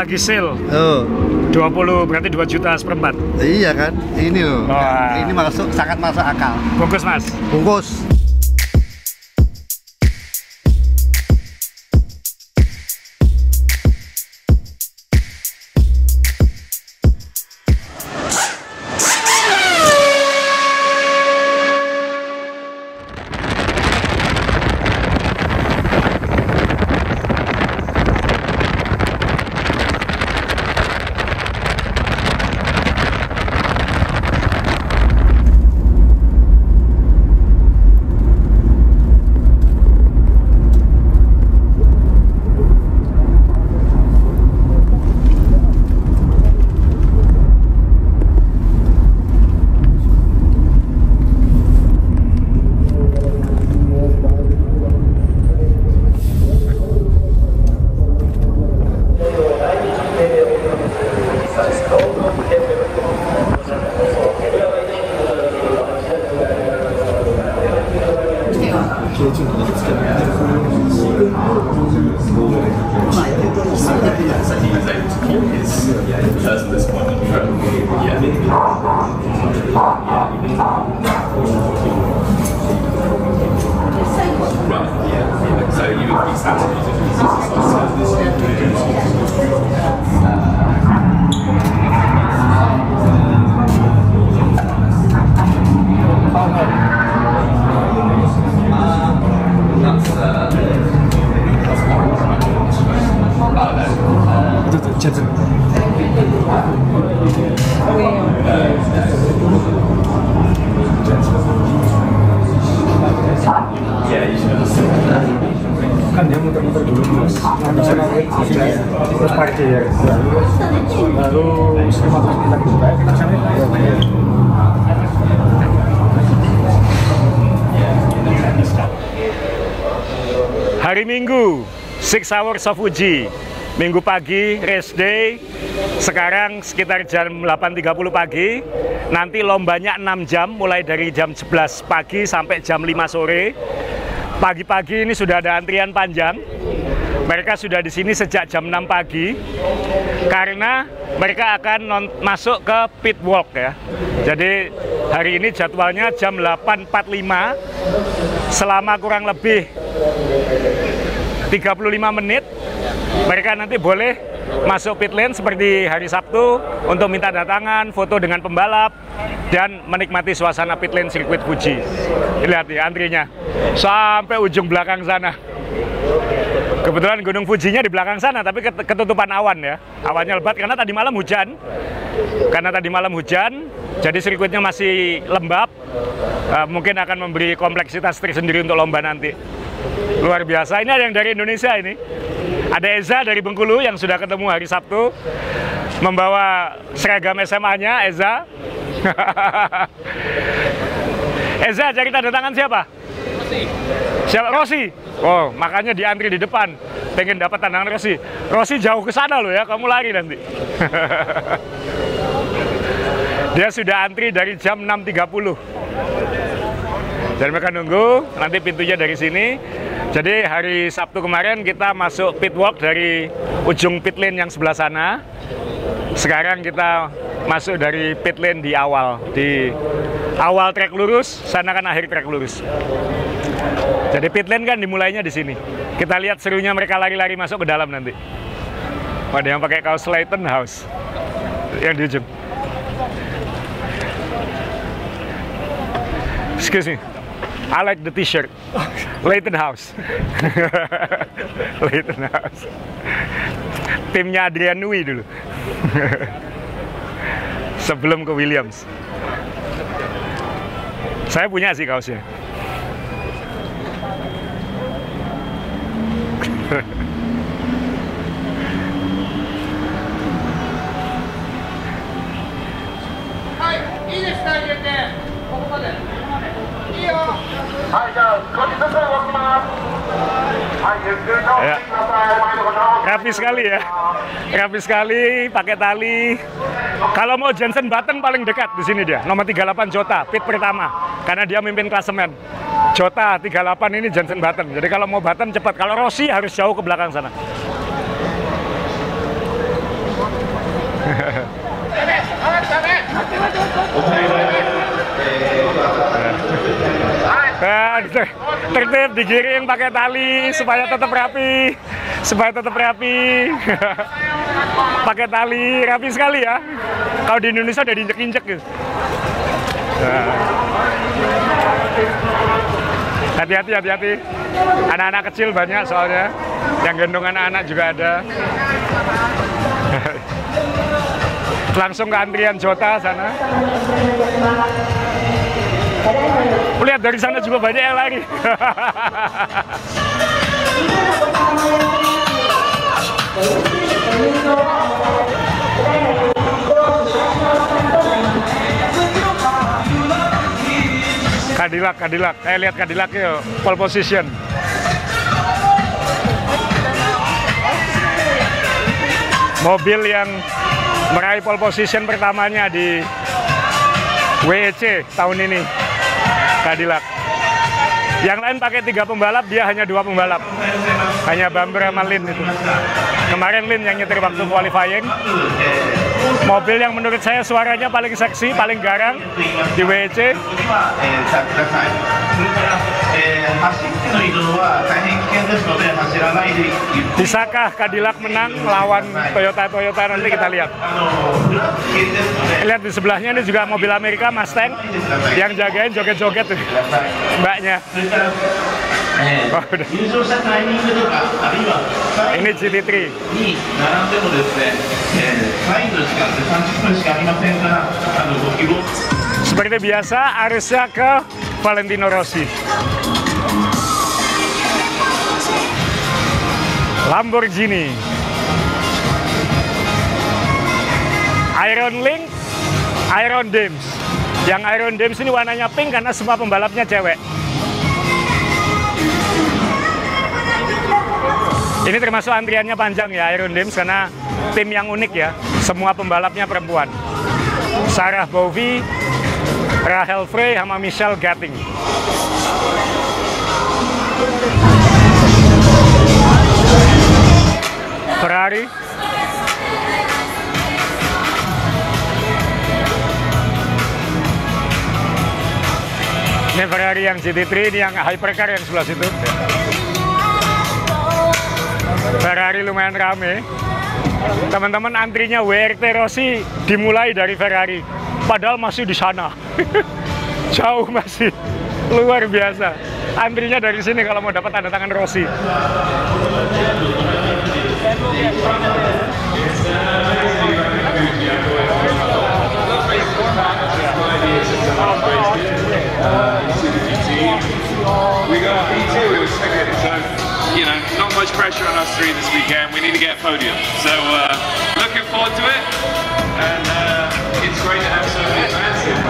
lagi sale. Oh. 20 berarti 2 juta seperempat. Iya kan? Ini loh. Wah. Ini sangat masuk akal. Bungkus Mas. Bungkus. Kan dia muter-muter dulu mas, terus parkir, lalu 500 meter kita sampai. Hari Minggu, 6 hours of uji. Minggu pagi, race day. Sekarang sekitar jam 8.30 pagi. Nanti lombanya 6 jam, mulai dari jam 11 pagi sampai jam 5 sore. Pagi-pagi ini sudah ada antrian panjang. Mereka sudah di sini sejak jam 6 pagi. Karena mereka akan masuk ke pit walk ya. Jadi hari ini jadwalnya jam 8.45. Selama kurang lebih 35 menit mereka nanti boleh masuk pit lane seperti hari Sabtu untuk minta datangan, foto dengan pembalap, dan menikmati suasana pit lane sirkuit Fuji. Lihat ya antrinya sampai ujung belakang sana. Kebetulan Gunung Fujinya di belakang sana, tapi ketutupan awan ya. Awannya lebat karena tadi malam hujan. Jadi sirkuitnya masih lembab. Mungkin akan memberi kompleksitas tersendiri untuk lomba nanti. Luar biasa. Ini ada yang dari Indonesia ini. Ada Eza dari Bengkulu yang sudah ketemu hari Sabtu. Membawa seragam SMA-nya, Eza. Eza, cari tanda tangan siapa? Rossi. Siapa? Rossi? Oh, makanya diantri di depan. Pengen dapat tanda tangan Rossi. Rossi jauh ke sana loh ya, kamu lari nanti. Dia sudah antri dari jam 6.30. Dan mereka nunggu, nanti pintunya dari sini. Jadi hari Sabtu kemarin kita masuk pit walk dari ujung pit lane yang sebelah sana. Sekarang kita masuk dari pit lane di awal trek lurus, sana kan akhir trek lurus. Jadi pit lane kan dimulainya di sini. Kita lihat serunya mereka lari-lari masuk ke dalam nanti. Ada yang pakai kaos Leighton House yang di ujung. Excuse me, I like the t-shirt. Leighton House. Leighton House. Timnya Adrian Nui dulu. Sebelum ke Williams. Saya punya sih kaosnya. Ya. Rapi sekali ya, rapi sekali, pakai tali. Kalau mau Jensen Button paling dekat di sini dia, nomor 38 Jota, pit pertama, karena dia mimpin klasemen. Jota 38 ini Jensen Button. Jadi kalau mau Button cepat, kalau Rossi harus jauh ke belakang sana. Tertib, digiring pakai tali supaya tetap rapi, pakai tali rapi sekali ya. Kalau di Indonesia udah diinjek-injek gitu. Hati-hati. Anak-anak kecil banyak soalnya, yang gendong anak-anak juga ada. Langsung ke antrian Jota sana. Lihat dari sana juga banyak yang lari. Cadillac. Lihat Cadillac yuk, pole position. Mobil yang meraih pole position pertamanya di WEC tahun ini, Cadillac. Yang lain pakai 3 pembalap, dia hanya 2 pembalap. Hanya Bamber sama Lin itu. Kemarin Lin yang nyetir waktu qualifying. Mobil yang menurut saya suaranya paling seksi, paling garang di WEC. Bisakah Cadillac menang melawan Toyota nanti kita lihat. Lihat di sebelahnya ini juga mobil Amerika Mustang yang jagain joget-joget tuh mbaknya. Oh, ini GT3. Seperti biasa arusnya ke Valentino Rossi. Lamborghini Iron Link, Iron Dames. Yang Iron Dames ini warnanya pink karena semua pembalapnya cewek. Ini termasuk antriannya panjang ya Iron Dames karena tim yang unik ya. Semua pembalapnya perempuan. Sarah Bovy, Rahel Frey, sama Michelle Gatting. Ferrari. Ini Ferrari yang GT3, ini yang hypercar yang sebelah situ. Ferrari lumayan rame. Teman-teman, antrinya WRT Rossi dimulai dari Ferrari. Padahal masih di sana. Jauh masih. Luar biasa. Antrinya dari sini kalau mau dapat tanda tangan Rossi. We got P2, it was second, so you know, not much pressure on us three this weekend. We need to get a podium, so looking forward to it, and it's great to have so many fans here.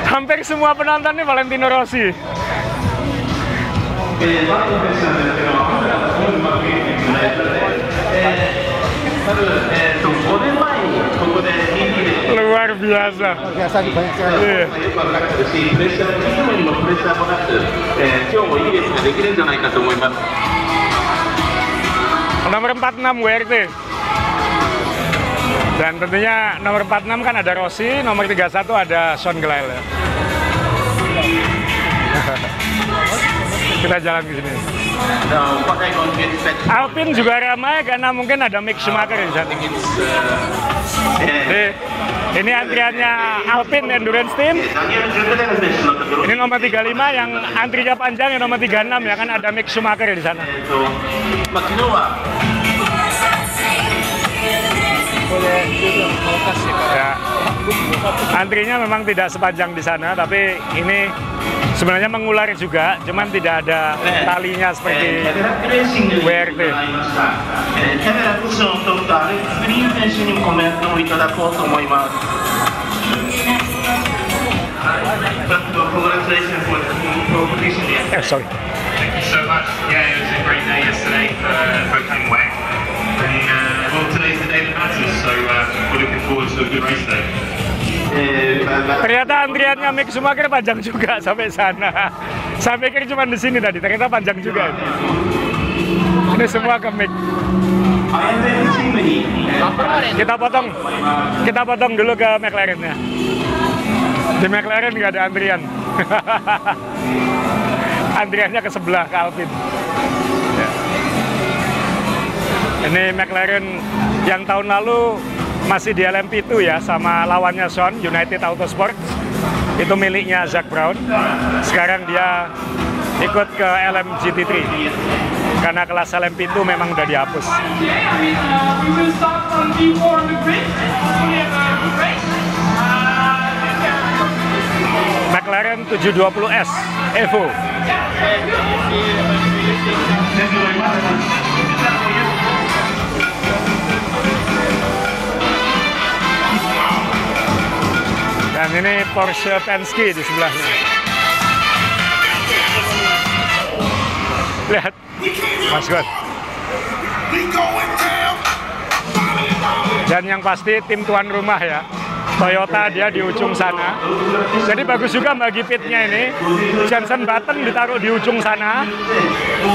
Hampir semua penonton nih Valentino Rossi. Luar biasa. Nih banyak sekali. Nomor 46 WRT. Dan tentunya nomor 46 kan ada Rossi, nomor 31 ada Sean Glyle. Kita jalan ke sini. Alpine juga ramai karena mungkin ada Mick Schumacher di sana. Ini antriannya Alpine Endurance Team. Ini nomor 35 yang antrinya panjang, yang nomor 36 ya kan ada Mick Schumacher di sana. Ya. Antrinya memang tidak sepanjang di sana, tapi ini sebenarnya mengular juga, cuman tidak ada talinya seperti WRT. Sorry. Thank you so much. Yeah, it was a great day yesterday for Cocaine Wang. And well, today's the day that matters, so we're looking forward to a good race day. Ternyata antriannya Mick Schumacher panjang juga sampai sana. Saya pikir cuma di sini tadi, ternyata panjang juga. Ini semua ke Mick. Kita potong dulu ke McLaren-nya. Di McLaren nggak ada antrian. Antriannya ke sebelah, ke Alpine. Ya. Ini McLaren yang tahun lalu masih di LMP2 ya, sama lawannya Sean, United Autosport. Itu miliknya Zak Brown. Sekarang dia ikut ke LMGT3 karena kelas LMP2 memang udah dihapus. McLaren 720S Evo. Dan ini Porsche Penske di sebelahnya. Lihat, Mas God. Dan yang pasti tim tuan rumah ya, Toyota dia di ujung sana. Jadi bagus juga bagi pitnya ini. Jenson Button ditaruh di ujung sana,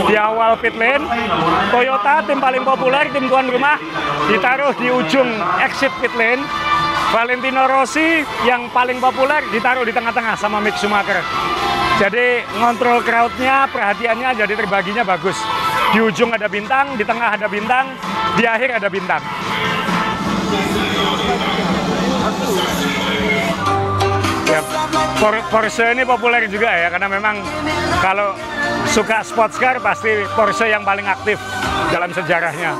di awal pit lane. Toyota tim paling populer, tim tuan rumah, ditaruh di ujung exit pit lane. Valentino Rossi yang paling populer ditaruh di tengah-tengah sama Mick Schumacher. Jadi ngontrol crowd-nya, perhatiannya jadi terbaginya bagus. Di ujung ada bintang, di tengah ada bintang, di akhir ada bintang. Ya, Porsche ini populer juga ya, karena memang kalau suka sports car pasti Porsche yang paling aktif dalam sejarahnya.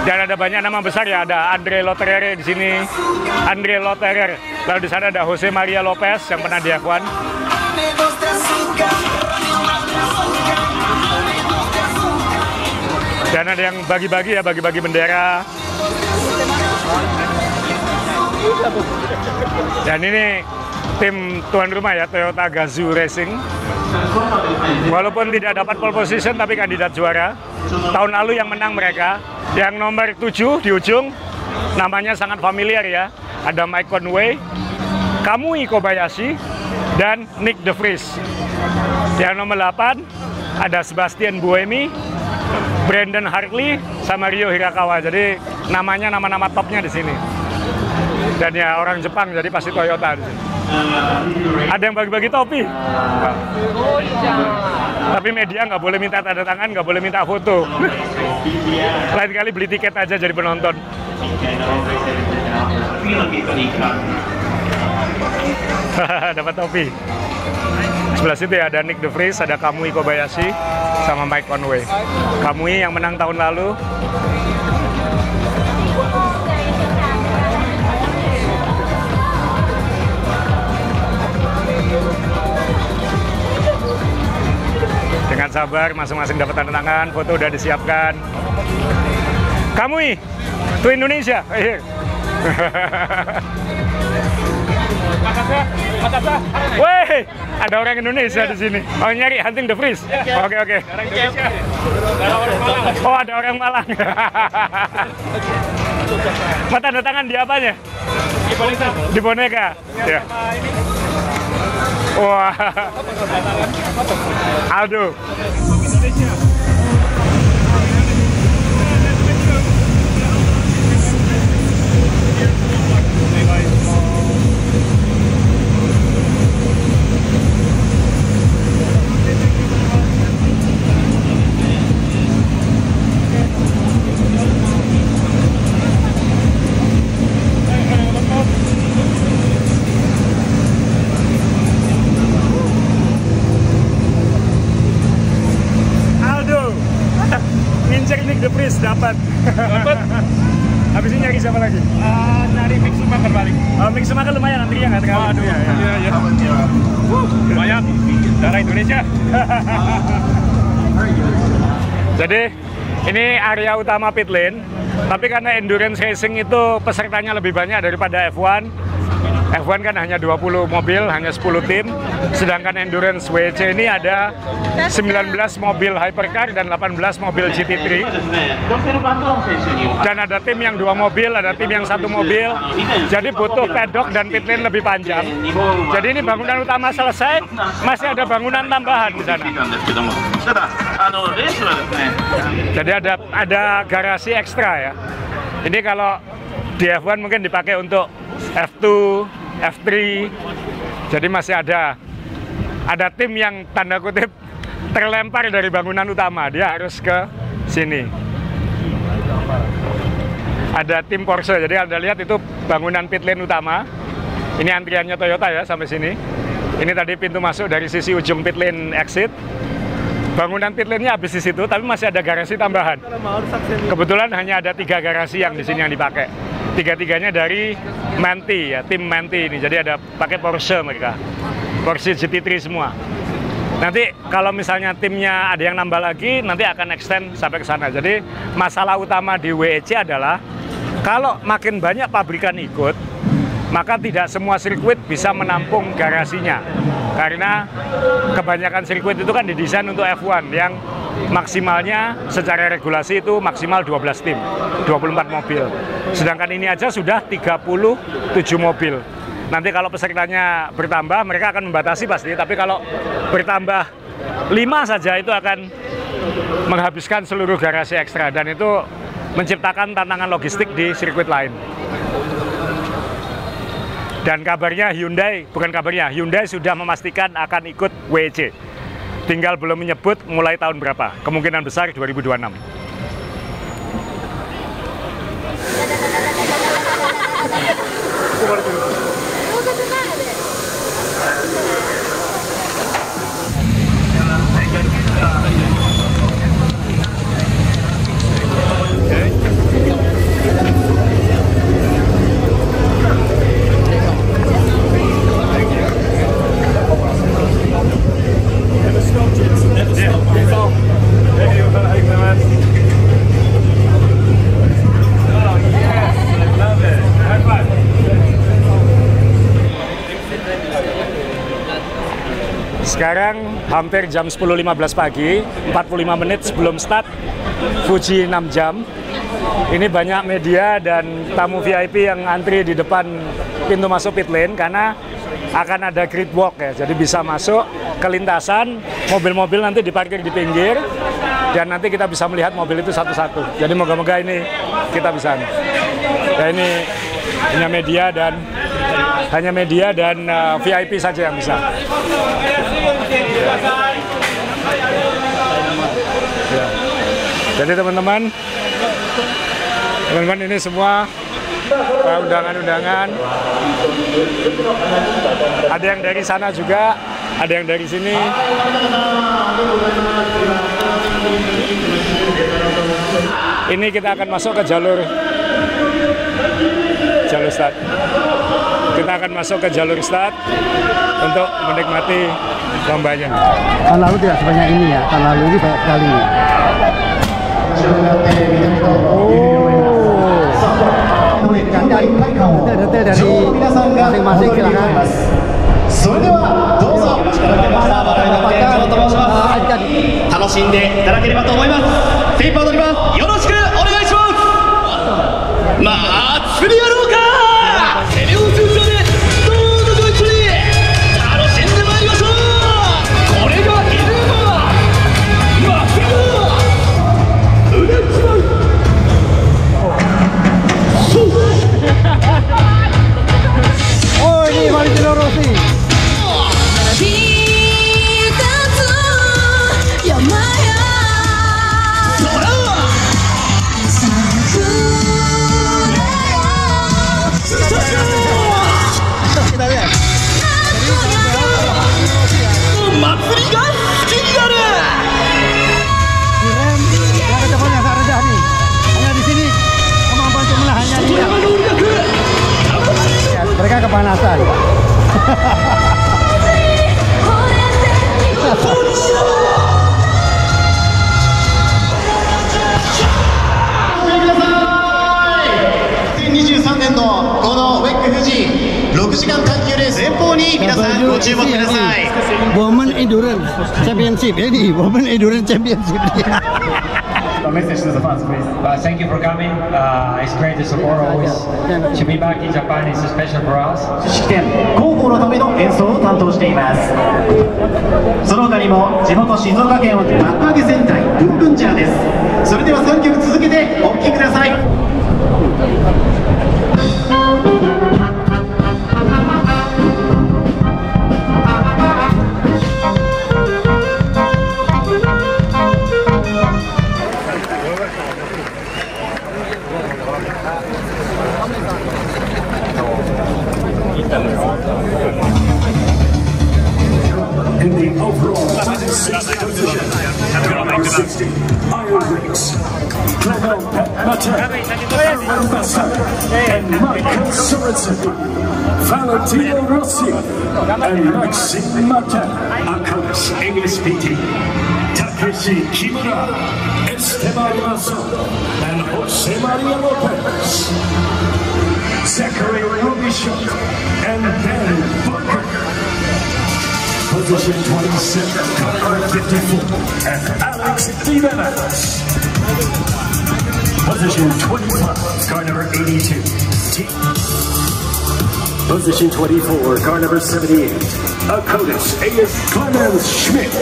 Dan ada banyak nama besar ya, ada André Lotterer di sini, André Lotterer. Lalu di sana ada Jose Maria Lopez yang pernah di F1. Dan ada yang bagi-bagi ya, bagi-bagi bendera. Dan ini tim tuan rumah ya, Toyota Gazoo Racing. Walaupun tidak dapat pole position tapi kandidat juara. Tahun lalu yang menang mereka. Yang nomor 7 di ujung, namanya sangat familiar ya. Ada Mike Conway, Kamui Kobayashi, dan Nick De Vries. Yang nomor 8 ada Sebastian Buemi, Brandon Hartley, sama Ryo Hirakawa. Jadi namanya nama-nama topnya di sini. Dan ya orang Jepang, jadi pasti Toyota di sini. Ada yang bagi-bagi topi. Tapi media nggak boleh minta tanda tangan, nggak boleh minta foto. Lain kali beli tiket aja jadi penonton. Dapat topi. Sebelah situ ya ada Nick De Vries, ada Kamui Kobayashi, sama Mike Conway. Kamui yang menang tahun lalu. Dengan sabar, masing-masing dapat tanda tangan, foto udah disiapkan. Kamui, to Indonesia. Here. Weh, ada orang Indonesia di sini. Oh, nyari hunting De Vries. Oke, oke. Oh, ada orang Malang. Mau tanda tangan di apanya? Di boneka. Ya. Wah. Aldo. De Vries dapat. Habis ini nyari siapa lagi? Nyari Mick Schumacher balik. Oh, Mick Schumacher lumayan nantinya nggak terlalu. Aduh, iya. Lumayan. Darah Indonesia. Jadi ini area utama pit lane. Tapi karena endurance racing itu pesertanya lebih banyak daripada F1. F1 kan hanya 20 mobil, hanya 10 tim. Sedangkan endurance WEC ini ada 19 mobil hypercar dan 18 mobil GT3. Dan ada tim yang 2 mobil, ada tim yang 1 mobil. Jadi butuh paddock dan pit lane lebih panjang. Jadi ini bangunan utama selesai, masih ada bangunan tambahan di sana. レースはですね、 Jadi ada garasi ekstra ya. Ini kalau di F1 mungkin dipakai untuk F2, F3. Jadi masih ada tim yang tanda kutip terlempar dari bangunan utama. Dia harus ke sini. Ada tim Porsche. Jadi Anda lihat itu bangunan pit lane utama. Ini antriannya Toyota ya sampai sini. Ini tadi pintu masuk dari sisi ujung pit lane exit. Bangunan pit lane-nya habis di situ, tapi masih ada garasi tambahan. Kebetulan hanya ada 3 garasi yang di sini yang dipakai. 3-3-nya dari Manti ya, tim Manti ini. Jadi ada pakai Porsche mereka, Porsche GT3 semua. Nanti kalau misalnya timnya ada yang nambah lagi, nanti akan extend sampai ke sana. Jadi masalah utama di WEC adalah kalau makin banyak pabrikan ikut, maka tidak semua sirkuit bisa menampung garasinya. Karena kebanyakan sirkuit itu kan didesain untuk F1 yang maksimalnya secara regulasi itu maksimal 12 tim, 24 mobil. Sedangkan ini aja sudah 37 mobil. Nanti kalau pesertanya bertambah, mereka akan membatasi pasti. Tapi kalau bertambah 5 saja itu akan menghabiskan seluruh garasi ekstra. Dan itu menciptakan tantangan logistik di sirkuit lain. Dan kabarnya Hyundai sudah memastikan akan ikut WEC. Tinggal belum menyebut mulai tahun berapa. Kemungkinan besar 2026. Sekarang hampir jam 10.15 pagi, 45 menit sebelum start Fuji 6 jam. Ini banyak media dan tamu VIP yang antri di depan pintu masuk pit lane karena akan ada grid walk ya. Jadi bisa masuk ke lintasan, mobil-mobil nanti diparkir di pinggir dan nanti kita bisa melihat mobil itu satu-satu. Jadi moga-moga ini kita bisa. Ya ini hanya media dan VIP saja yang bisa. Ya. Jadi teman-teman ini semua undangan-undangan. Ada yang dari sana juga, ada yang dari sini. Ini kita akan masuk ke jalur start. Kita akan masuk ke jalur start untuk menikmati lombanya. Tahun lalu tidak sebanyak ini ya, tahun lalu ini banyak sekali. Detail dari masing-masing silakan. それではどうぞよろしくお願いします。楽しんでいただければと思います。テープ踊ります。よろしくお願いします。まあ釣りやろうか。テレオ通常でどうぞご一緒に楽しんでまいりましょう。これがイルママフィゴ腕つまう。Oh ini Valentino Rossi. Kita lihat. Matsuri ga suki ni naru. Direm yang kecepatannya sangat rendah nih. Hanya di sini kemampuan untuk menahannya tidak. Ya, mereka kepanasan. Women Endurance Championship ini, Women Endurance Championship. a message to the fans, please. Thank you for coming. It's great to support always. To be back in Japan is special for us. 式典広報のための演奏を担当しています。その他にも地元静岡県を幕上げ戦隊ブンブンジャーです。それでは3曲続けてお聴きください。In the overall 6th position, number 60, Iron Rex, Clement Matin, Aaron Bassa, and Michael Sorensen, Valentino Rossi, and Maxime Martin, Akaris ASPT, Takeshi Kimura, Esteban Masso, and Jose Maria Lopez, Zachary Robichaud, and Ben Booker. Position 27, Connor 54, and Alex Divanas. Position 25, car number 82, T. Position 24, car number 78, Akotis A.S. Clemens Schmidt,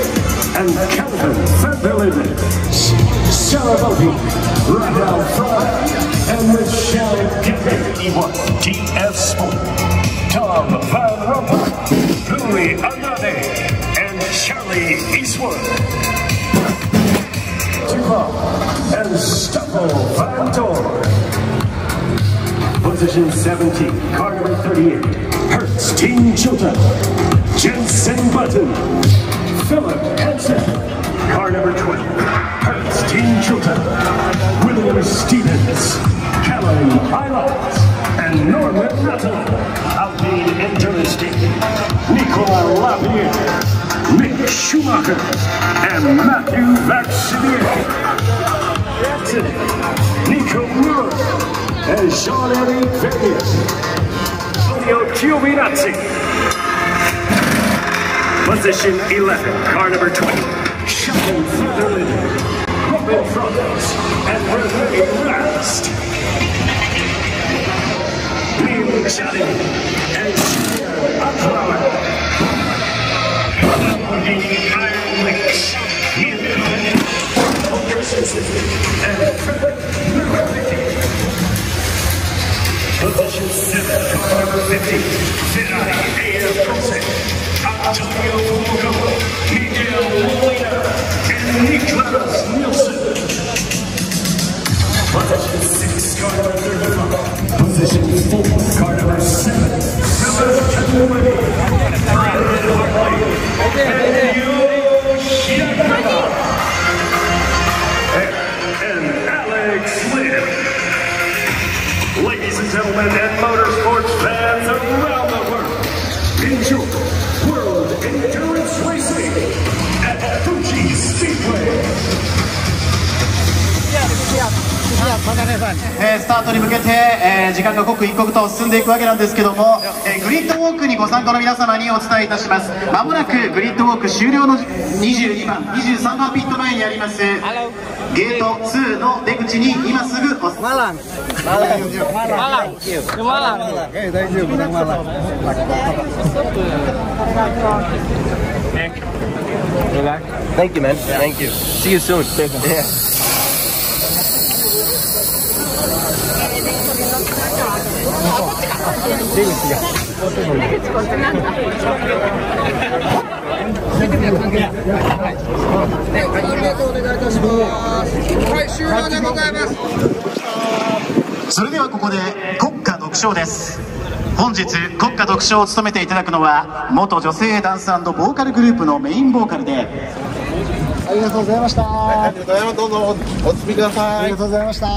and Calvin Vanderlinden. Sarah Bopi, Rafael Fry, and Michelle Giffey, E1, TF Sport. Tom Van Rompuy, Louis Andrade, and Charlie Eastwood. Duval and Stoffel Van Dorn. Position 17, car number 38, Hertz Team Chilton, Jensen Button, Philip Hansen, car number 20, Hertz Team Chilton, William Stevens, Callum Highlights, and Norman Nuttall. Alpine Interesting, Nicola Lapierre, Mick Schumacher, and Matthew Vaxilier. Nico Muir and Jean-Eric Vernier. Antonio Giovinazzi. Position 11, car number 20, Sheldon Federlin, Robin Fronters, and Renee Last. Bill Johnny and Atlama. Iron Links, and Position 7, car number 50, Ferrari AF Proce, Antonio Lugo, Miguel Molina, and Niklas Nielsen. Position 6, car number 35. Position 4, car number 7, Sebastian Louis, Brandon Hartley, and Yoshi Yamaha, and Alex Lynn. Ladies and gentlemen, and motorsports fans around the world, enjoy World Endurance Racing at Fuji Speedway. スタートに向けて、時間が刻一刻と進んでいくわけなんですけども、グリッドウォークにご参加の皆様にお伝えいたします。まもなくグリッドウォーク終了の22番、23番ピット前にありますゲート2の出口に今すぐおMalang. Thank you. Malang. Thank you, man. Thank you. See you soon. Yeah.「それではここで国歌独唱です」本日国歌独唱を務めていただくのは元女性ダンス&ボーカルグループのメインボーカルでありがとうございました。ありがとうございます。どうぞお進みください。ありがとうございました。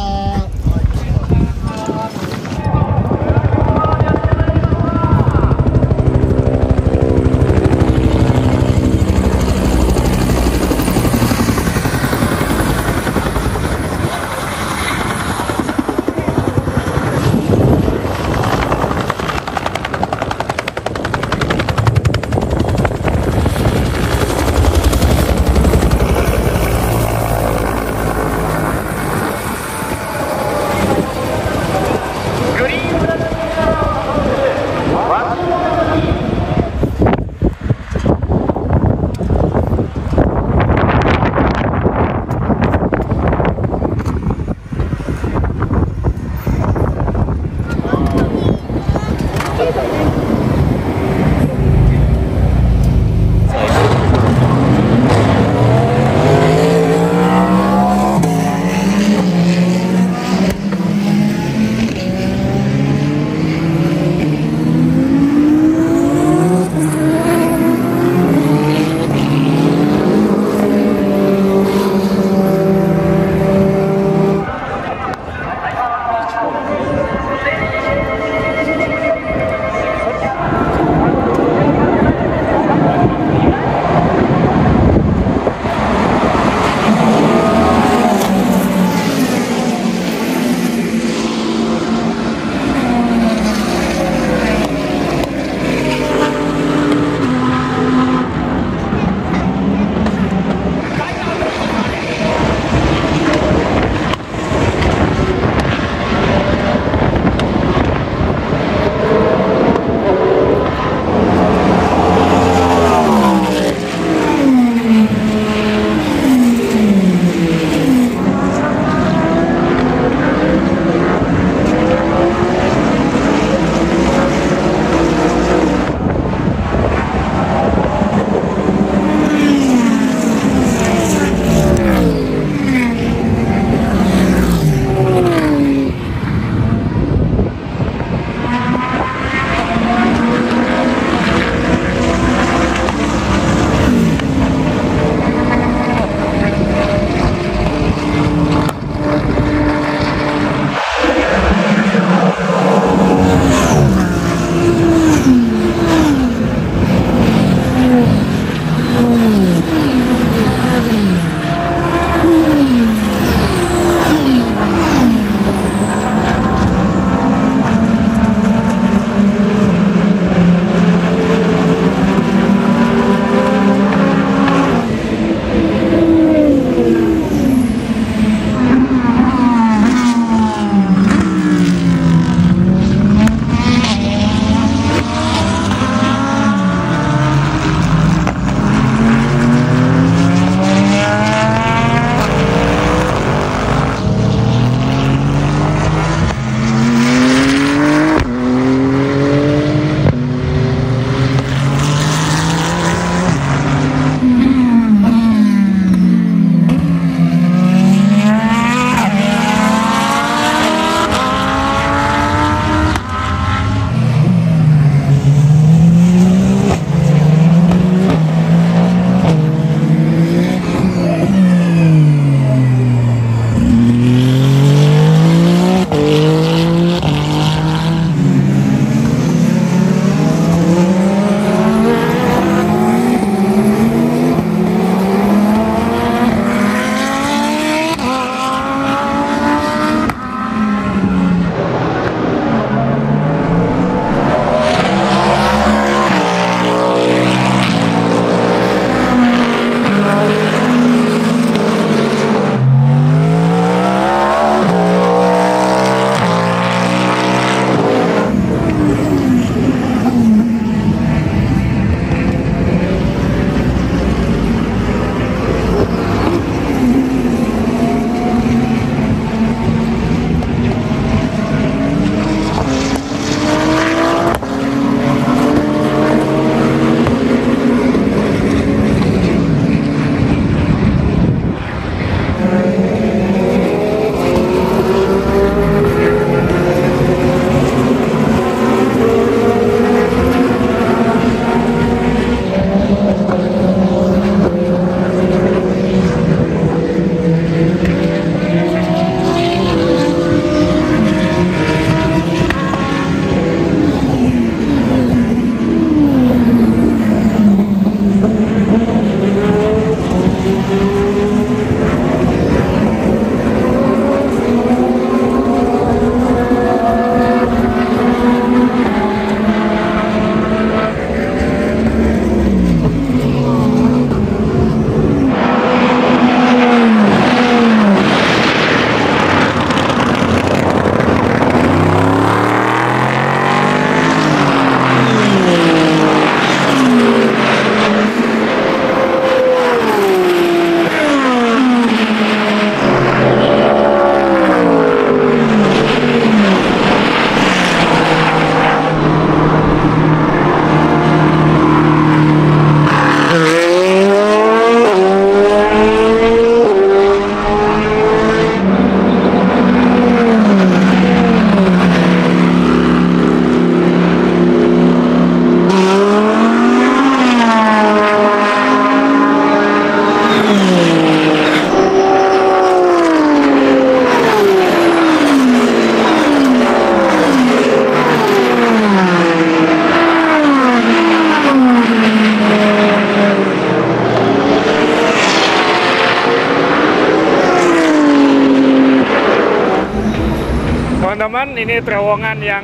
teman-teman, ini terowongan yang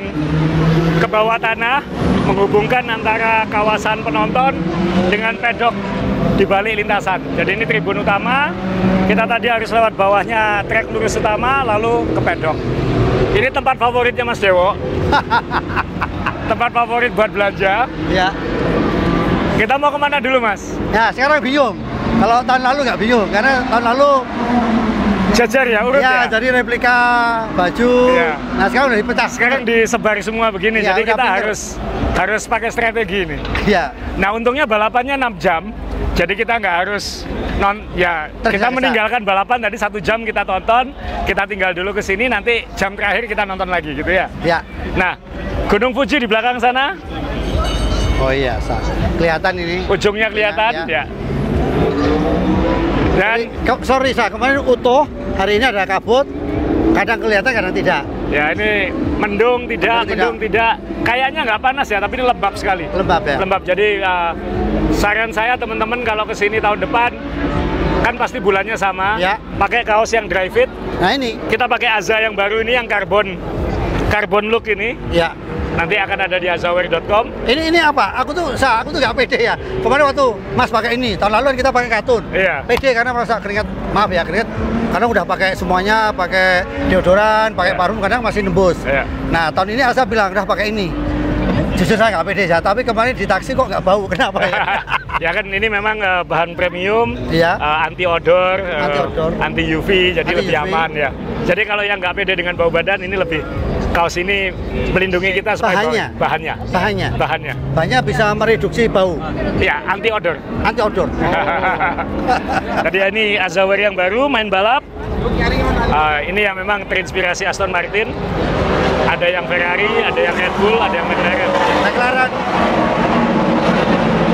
ke bawah tanah menghubungkan antara kawasan penonton dengan pedok di balik lintasan. Jadi ini tribun utama, kita tadi harus lewat bawahnya trek lurus utama lalu ke pedok. Ini tempat favoritnya Mas Dewo. Tempat favorit buat belanja. Ya. Kita mau kemana dulu Mas? Ya, sekarang bingung. Kalau tahun lalu nggak bingung, karena tahun lalu jajar ya, urut ya? jadi replika baju. Ya. Nah, sekarang udah dipecah. Sekarang disebar semua begini, Ya, jadi kita pinter. harus pakai strategi ini. Iya. Nah, untungnya balapannya 6 jam, jadi kita nggak harus kita meninggalkan balapan tadi 1 jam kita tonton, kita tinggal dulu ke sini, nanti jam terakhir kita nonton lagi gitu ya. Ya. Nah, Gunung Fuji di belakang sana. Oh iya, kelihatan ini. Ujungnya kelihatan, ya. Dan sorry, kemarin utuh, hari ini ada kabut, kadang kelihatan, kadang tidak. Ya, ini mendung tidak. Kayaknya nggak panas ya, tapi ini lembab sekali. Lembab ya? Lembab, jadi saran saya teman-teman kalau kesini tahun depan, kan pasti bulannya sama, ya. Pakai kaos yang dry fit. Nah ini. Kita pakai Aza yang baru ini, yang carbon look ini. Ya. Nanti akan ada di azawear.com. Ini apa? Aku tuh nggak pede ya. Kemarin waktu Mas pakai ini, tahun lalu kan kita pakai katun. Iya. Pede karena merasa keringat, maaf ya keringat. Karena udah pakai semuanya, pakai deodoran, pakai parfum, kadang masih nembus. Iya. Nah tahun ini Asa bilang udah pakai ini. Jujur saya nggak pede ya, tapi kemarin di taksi kok nggak bau, kenapa ya? Ya kan ini memang bahan premium, ya. Anti odor, anti UV, jadi lebih UV. aman ya. Jadi kalau yang nggak pede dengan bau badan, ini lebih kaos ini melindungi kita supaya bahannya bisa mereduksi bau. Ya, anti odor. Oh. Jadi ini Azawear yang baru, main balap. Ini yang memang terinspirasi Aston Martin. Ada yang Ferrari, ada yang Red Bull, ada yang McLaren.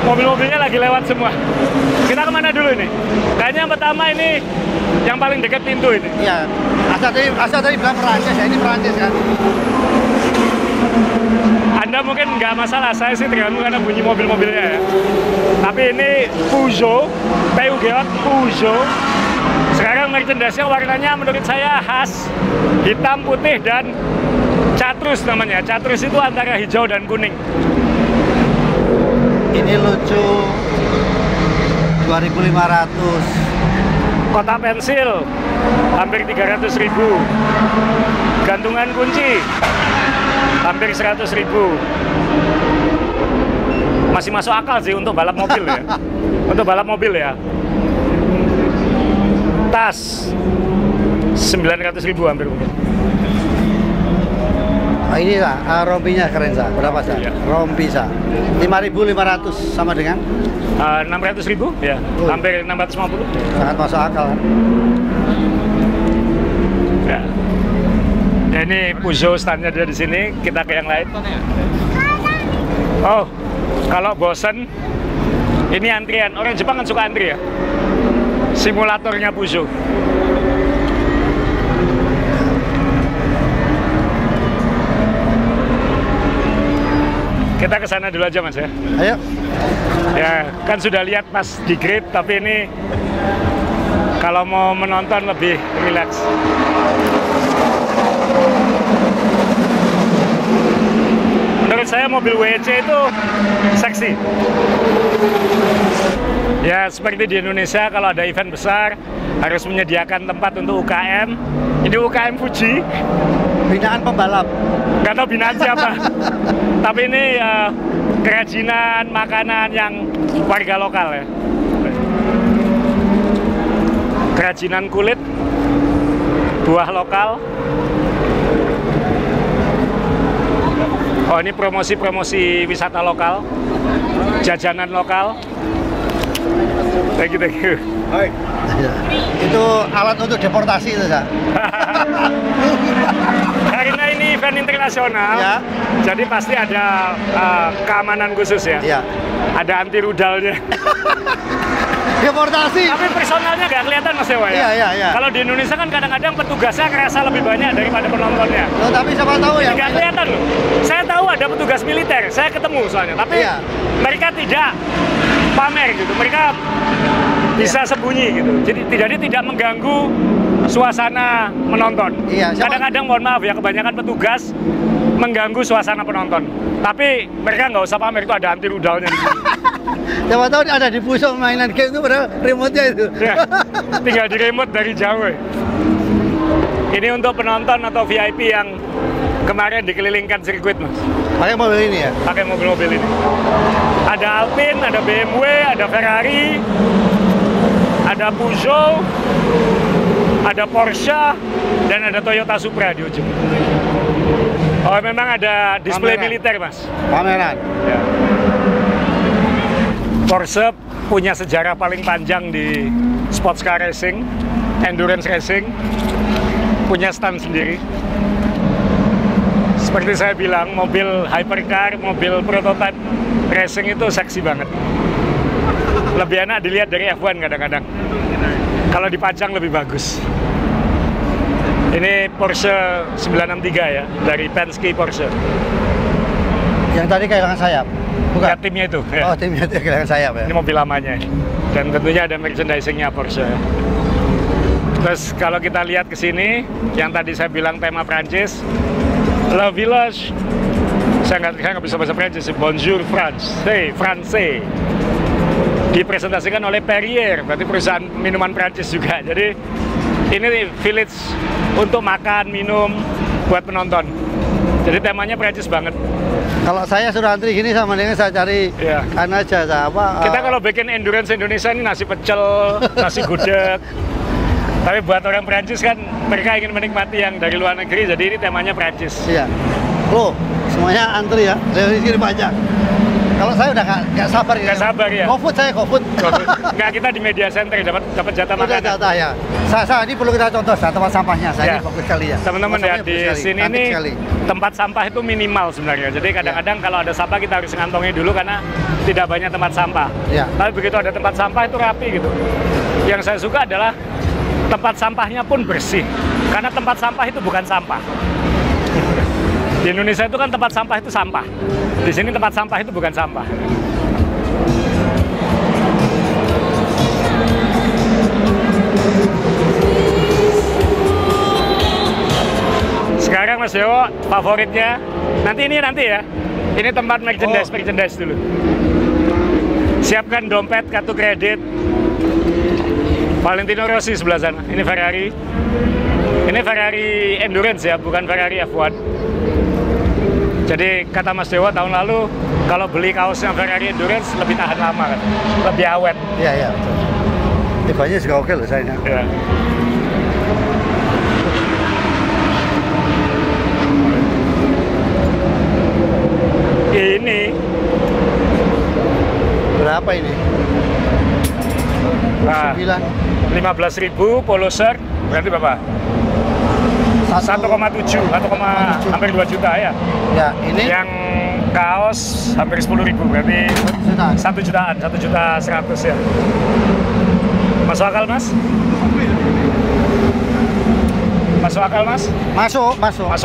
Mobil-mobilnya lagi lewat semua. Kita kemana dulu nih? Kayaknya yang pertama ini yang paling dekat pintu ini. Iya. Asa tadi bilang Perancis ya, ini Perancis kan. Anda mungkin nggak masalah, saya sih terganggu karena bunyi mobil-mobilnya ya. Tapi ini Peugeot, Peugeot. Sekarang merchandise-nya warnanya menurut saya khas, hitam, putih, dan catrus namanya. Catrus itu antara hijau dan kuning. Ini lucu, 2.500. Kotak pensil, hampir 300.000. Gantungan kunci, hampir 100.000. Masih masuk akal sih untuk balap mobil ya. Untuk balap mobil ya. Tas, 900.000 hampir mungkin. Nah, ini rompinya keren Sa. Berapa Sa? Ya. Rompi Sa. 5.500 sama dengan 600.000 ya. Hampir 650. Sangat masuk akal kan? Ya. Ya, ini Peugeot standnya dia di sini, kita ke yang lain. Oh, kalau bosen ini antrian. Orang Jepang kan suka antri ya. Simulatornya Peugeot. Kita ke sana dulu aja Mas ya. Ayo. Ya, kan sudah lihat pas di grid, tapi ini kalau mau menonton lebih rileks. Menurut saya mobil WEC itu seksi. Ya, seperti di Indonesia kalau ada event besar harus menyediakan tempat untuk UKM. Ini UKM Fuji. Binaan pembalap. Nggak tahu binaan siapa. Tapi ini kerajinan makanan yang warga lokal ya. Kerajinan kulit, buah lokal. Oh, ini promosi-promosi wisata lokal, jajanan lokal. Thank you. Hai. Itu alat untuk deportasi itu Sa. Karena ini event internasional, ya. Jadi pasti ada keamanan khusus ya. Ya. Ada anti rudalnya. Deportasi. Tapi personalnya nggak kelihatan Mas Dewa ya. Iya. Kalau di Indonesia kan kadang-kadang petugasnya kerasa lebih banyak daripada penontonnya. Loh, tapi siapa tahu ya. Nggak kelihatan loh. Saya tahu ada petugas militer, saya ketemu soalnya. Tapi mereka tidak pamer gitu. Mereka bisa sembunyi gitu. Jadi tidak mengganggu suasana menonton. Iya, Kadang-kadang mohon maaf ya, kebanyakan petugas mengganggu suasana penonton. Tapi mereka nggak usah pamer, itu ada anti rudalnya. Siapa tahu ada di pusat mainan game itu, padahal remote-nya itu. Ya, tinggal di remote dari jauh. Ini untuk penonton atau VIP yang kemarin dikelilingkan sirkuit, Mas. Pakai mobil ini ya? Pakai mobil-mobil ini. Ada Alpine, ada BMW, ada Ferrari, ada Peugeot, ada Porsche, dan ada Toyota Supra di ujung. Oh, memang ada display militer, Mas. Pameran. Ya. Porsche punya sejarah paling panjang di sports car racing, endurance racing, punya stand sendiri. Seperti saya bilang, mobil hypercar, mobil prototype racing itu seksi banget. Lebih enak dilihat dari F1 kadang-kadang. Kalau dipajang lebih bagus. Ini Porsche 963 ya, dari Penske Porsche. Yang tadi kehilangan sayap? Bukan? Ya, timnya itu. Ya. Oh, timnya itu kehilangan sayap ya? Ini mobil lamanya. Dan tentunya ada merchandising-nya Porsche. Terus kalau kita lihat ke sini, yang tadi saya bilang tema Prancis, Le Village, saya nggak bisa bahasa Prancis, Bonjour France, hey, Francais. Dipresentasikan oleh Perrier, berarti perusahaan minuman Prancis juga. Jadi ini village untuk makan, minum, buat penonton. Jadi temanya Prancis banget. Kalau saya sudah antri gini sama dengan saya cari kan aja apa. Kita kalau bikin endurance Indonesia ini nasi pecel, nasi gudeg. Tapi buat orang Prancis kan mereka ingin menikmati yang dari luar negeri, jadi ini temanya Prancis. Iya. Loh, semuanya antri ya. Dari sini banyak. Kalau saya udah nggak sabar ya. Nggak sabar ya. GoFood saya GoFood. Nggak, kita di media center dapat jatah makanan. Jatah ya. Saya ini perlu kita contoh tempat sampahnya. Saya ini bagus sekali ya. Teman-teman ya, di sini ini tempat sampah itu minimal sebenarnya. Jadi kadang-kadang kalau ada sampah kita harus ngantongi dulu karena tidak banyak tempat sampah. Ya. Tapi begitu ada tempat sampah itu rapi gitu. Yang saya suka adalah tempat sampahnya pun bersih. Karena tempat sampah itu bukan sampah. Di Indonesia itu kan tempat sampah itu sampah. Di sini tempat sampah itu bukan sampah. Sekarang Mas Dewo, favoritnya nanti ya. Ini tempat merchandise dulu. Siapkan dompet, kartu kredit. Valentino Rossi sebelah sana. Ini Ferrari. Ini Ferrari Endurance ya, bukan Ferrari F1. Jadi kata Mas Dewa tahun lalu kalau beli kaosnya Ferrari Endurance lebih tahan lama kan, lebih awet. Iya. Tipenya juga oke loh saya. Ya. Ini berapa ini? Nah, 15.000 polo shirt berarti berapa? 1,7, hampir 2 juta ya. Ya, ini yang kaos hampir 10.000 berarti 1 jutaan, 1.100.000 ya. Masuk akal, Mas? Masuk akal, Mas? Masuk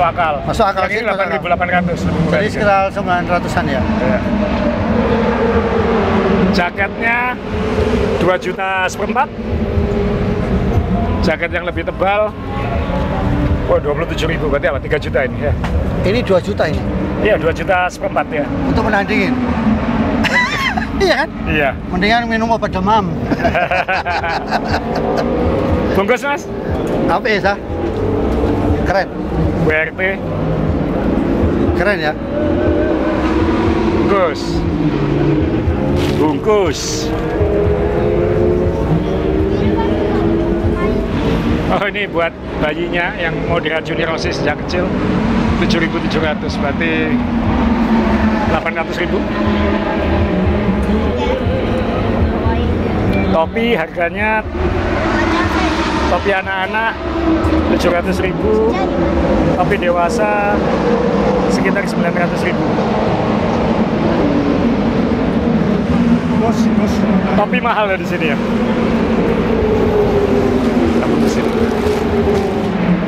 akal. Masuk akal. Yang ini 8.800. Jadi sekitar 900-an ya. Ya. Jaketnya 2 juta seperempat. Jaket yang lebih tebal. Oh, 27.000 berarti apa? 3 juta ini ya. Ini 2 juta ini? Iya, 2 juta seperempat ya. Untuk menandingin? Iya kan? Iya. Mendingan minum obat demam. Bungkus, Mas? Apa ya, keren. WRT. Keren ya. Bungkus. Oh, ini buat bayinya yang mau diracuni Rossi sejak kecil. 7.700 berarti 800.000. Topi harganya, topi anak-anak 700.000, topi dewasa sekitar 900.000. Topi mahal ya di sini ya.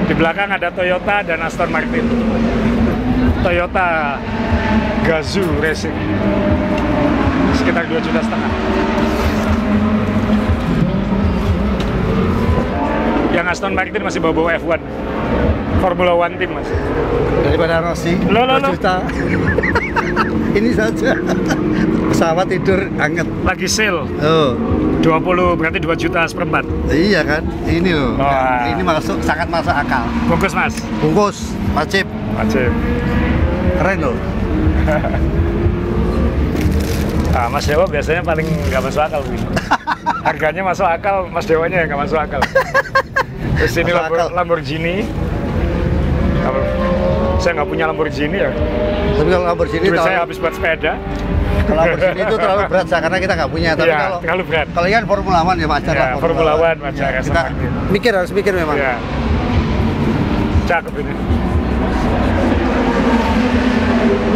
Di belakang ada Toyota dan Aston Martin. Toyota Gazoo Racing. Sekitar 2,5 juta. Yang Aston Martin masih bawa F1. Formula One tim mas. Daripada Rossi, 2 juta. Ini saja. Pesawat tidur anget. Lagi sale. Oh. 20 berarti 2 juta seperempat. Iya kan? Ini loh. Wah. Ini sangat masuk akal. Bungkus mas. Bungkus, wajib. Wajib. Keren loh. Nah, Mas Dewa biasanya paling nggak masuk akal begini. Harganya masuk akal, Mas Dewanya yang nggak masuk akal. Terus ini Lamborghini. Saya nggak punya Lamborghini ya. Tapi kalau Lamborghini saya habis buat sepeda. Kalau Lamborghini itu terlalu berat karena kita nggak punya. Tapi ya, kalau terlalu berat. Kalau kan Formula One ya wajar lah. Formula One wajar. Ya, kita harus mikir memang. Ya. Cakep ini.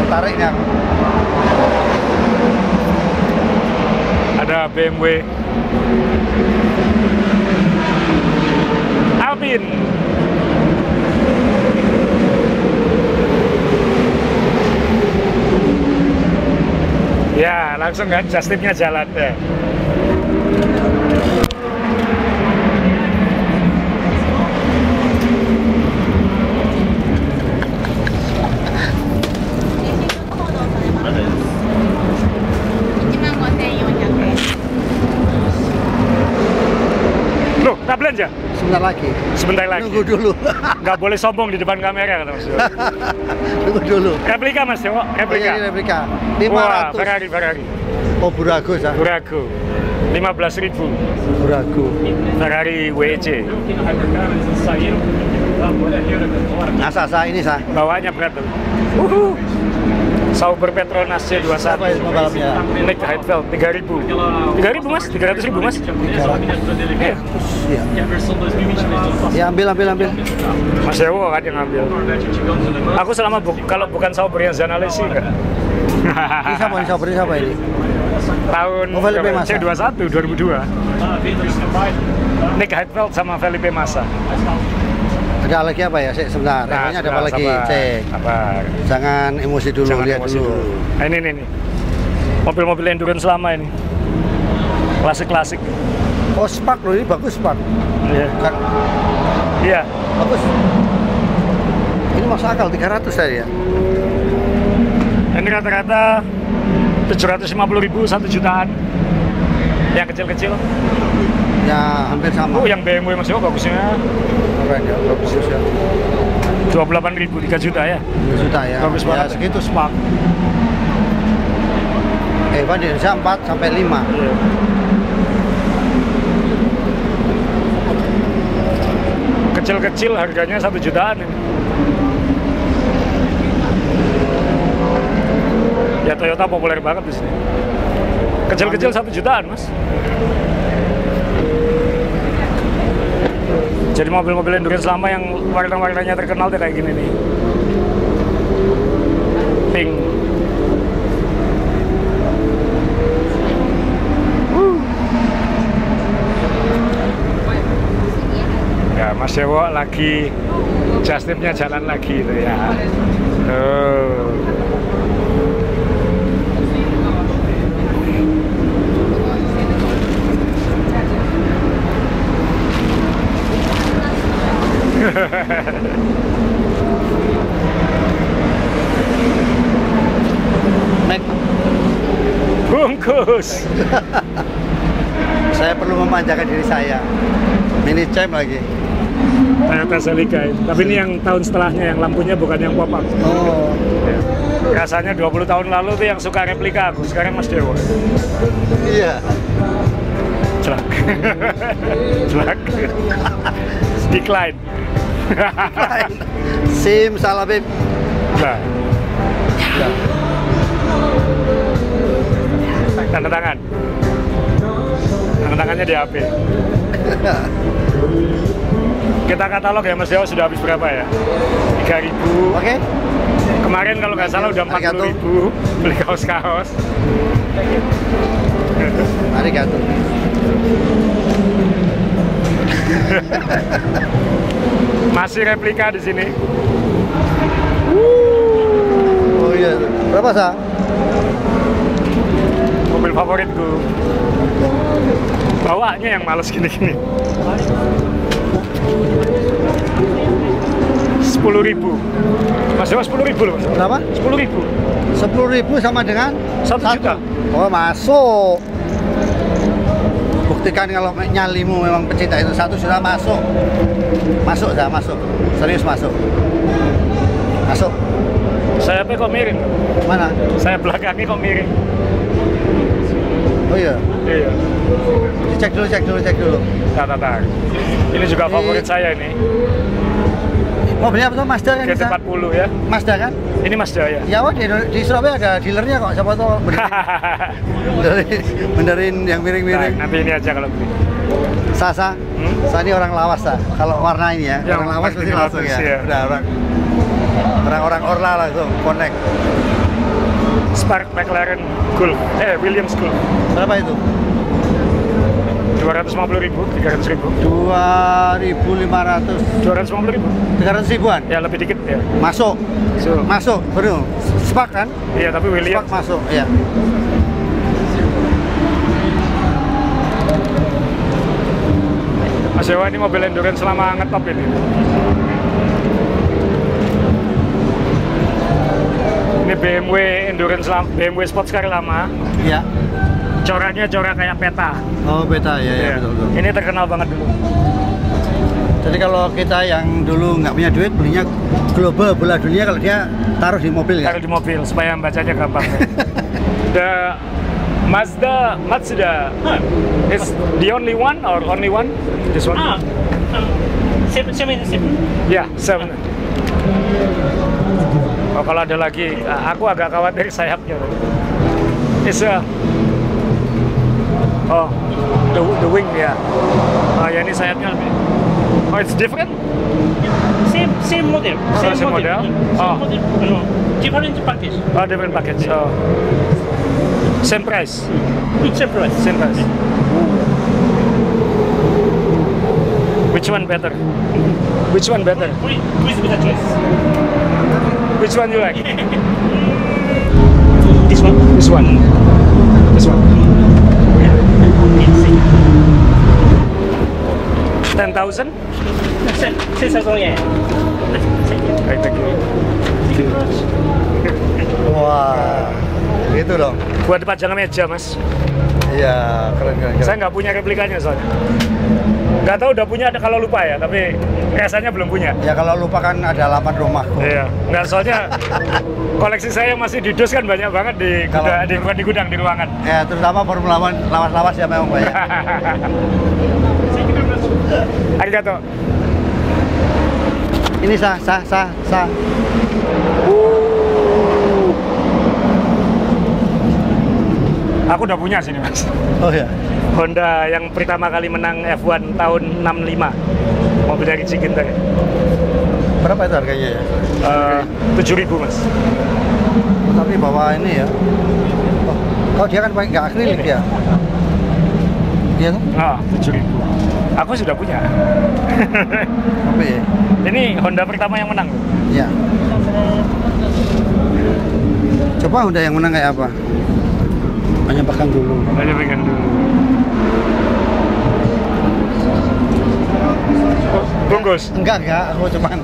Tertarik nih aku. Ada BMW Alpine. Ya, langsung kan Justipnya jalan ya. Loh, tak belanja? Sebentar lagi. Sebentar lagi. Tunggu dulu. Nggak boleh sombong di depan kamera kata Mas Dewa. Tunggu dulu. Replika Mas Dewa, replika. Oh, ini replika. 500. Wah, Ferrari. Oh, Burago sah. Burago. 15.000. Burago. Ferrari WEC. Sah ini sah. Bawaannya berat tuh. Sauber Petronas C21. Siapa itu pembalapnya? Nick Heidfeld 3.000. 3.000 Mas? 300.000 Mas? 300. Iya. Ya ambil. Mas Dewo kan yang ngambil. Aku selama kalau bukan Sauber yang Zanale sih enggak. Ini siapa ini? Tahun Felipe Massa. C21 2002. Nick Heidfeld sama Felipe Massa. Ada lagi apa ya? Sebentar. Nah, ada apa lagi? sabar, Cek. Sabar. Jangan emosi dulu, lihat emosi dulu. Nah, ini. Mobil-mobil endurance lama ini. Klasik-klasik. Oh, Spark loh, ini bagus Spark. Iya. Kan? Iya. Bagus. Ini masuk akal 300 tadi ya. Ini rata-rata 750.000, 1 jutaan. Yang kecil-kecil. Ya hampir sama. Oh, yang BMW Mas Dewo bagusnya. Keren ya, bagus ya. 28.000, 3 juta ya. 3 juta ya. Bagus ya, banget. segitu Spark. Di Indonesia 4 sampai 5. Iya. Kecil-kecil harganya 1 jutaan ini. Ya Toyota populer banget di sini. Kecil-kecil 1 jutaan, Mas. Jadi mobil-mobil endurance lama yang warna-warnanya terkenal tuh kayak gini nih. Pink. Ya, Mas Dewo lagi Justipnya jalan lagi itu ya. Tuh. Nek, Bungkus. saya perlu memanjakan diri saya. Mini jam lagi. Toyota Celica ini. Tapi ini yang tahun setelahnya, yang lampunya bukan yang pop up. Oh, Ya. Rasanya 20 tahun lalu tuh yang suka replika aku, sekarang Mas Dewo. iya. Celak. Celak. Decline. Sim salabim. Nah. Tanda tangan. Tanda tangannya di HP. Kita katalog ya Mas Dewo sudah habis berapa ya? 3.000. Oke. Kemarin kalau nggak salah udah 40.000 beli kaos-kaos. Arigato. Masih replika di sini. Oh iya. Berapa sah? Mobil favoritku. Bawanya yang males gini-gini. 10.000. Mas Dewa 10.000 loh, Mas. Berapa? 10.000. 10.000 sama dengan 1 juta. Oh, masuk. Buktikan kalau nyalimu memang pecinta itu 1 juta masuk. Masuk dah, masuk. Serius masuk. Masuk. Sayapnya kok miring? Mana? Saya belakangnya kok miring? Oh iya. Iya. Cek dulu. Tar. Ini juga favorit saya ini. Mobilnya apa tuh? Mazda kan? GT40 ya. Mazda kan? Ini Mazda ya. Ya, di Surabaya ada dealernya kok. Siapa tuh benerin yang miring-miring. Nah, nanti ini aja kalau beli. Sa ini orang lawas Sa. Kalau warna ini ya, orang lawas pasti langsung ya. Udah orang Orla langsung connect. Spark McLaren Gulf, Williams Gulf. Berapa itu? 250.000, 300.000. 2.500. 250.000. 300 ribuan? Ya lebih dikit ya. Masuk. Masuk, betul. Spark kan? Iya, tapi Williams. Spark masuk, iya. Mas Dewa, ini mobil endurance selama ngetop ini. Ini BMW endurance BMW sports car lama. Iya. Coraknya corak kayak peta. Oh, peta ya, betul. Ini terkenal banget dulu. Jadi kalau kita yang dulu nggak punya duit, belinya global bola dunia, kalau dia taruh di mobil ya? Taruh di mobil supaya bacanya gampang. The Mazda is the only one or only one? This one? 7. Ya, 7. Oh, kalau ada lagi, aku agak khawatir sayapnya. It's the wing ya. Ya ini sayapnya lebih. Oh, it's different? Same model. Same model? No, different package. Oh, different package. Oh. Same price? Same price. Same price. Which one better? Which one better? Which better choice? Which one you like? This one. This one. This one. 10,000? 10,000 yen. Right, thank you. Wah, gitu dong. Buat dipajang meja, Mas. Iya, keren. Saya nggak punya replikanya soalnya. Nggak tahu udah punya ada kalau lupa ya, tapi rasanya belum punya. Ya kalau lupa kan ada 8 rumahku. Iya, nggak soalnya koleksi saya masih di dus kan banyak banget di gudang, di ruangan. Ya, terutama Formula 1 lawas-lawas ya memang banyak. Arigato. Ini sah. Aku udah punya sini, Mas. Oh ya. Honda yang pertama kali menang F1 tahun 65. Mobil dari Ciginter. Berapa itu harganya ya? 7.000, Mas. Tapi bawa ini ya. Oh, dia kan pakai nggak akrilik ya? Iya tuh? 7.000. Aku sudah punya. Apa ya? Ini Honda pertama yang menang. Iya. Coba Honda yang menang kayak apa? Hanya pegang dulu. Bungkus? Enggak, aku cuman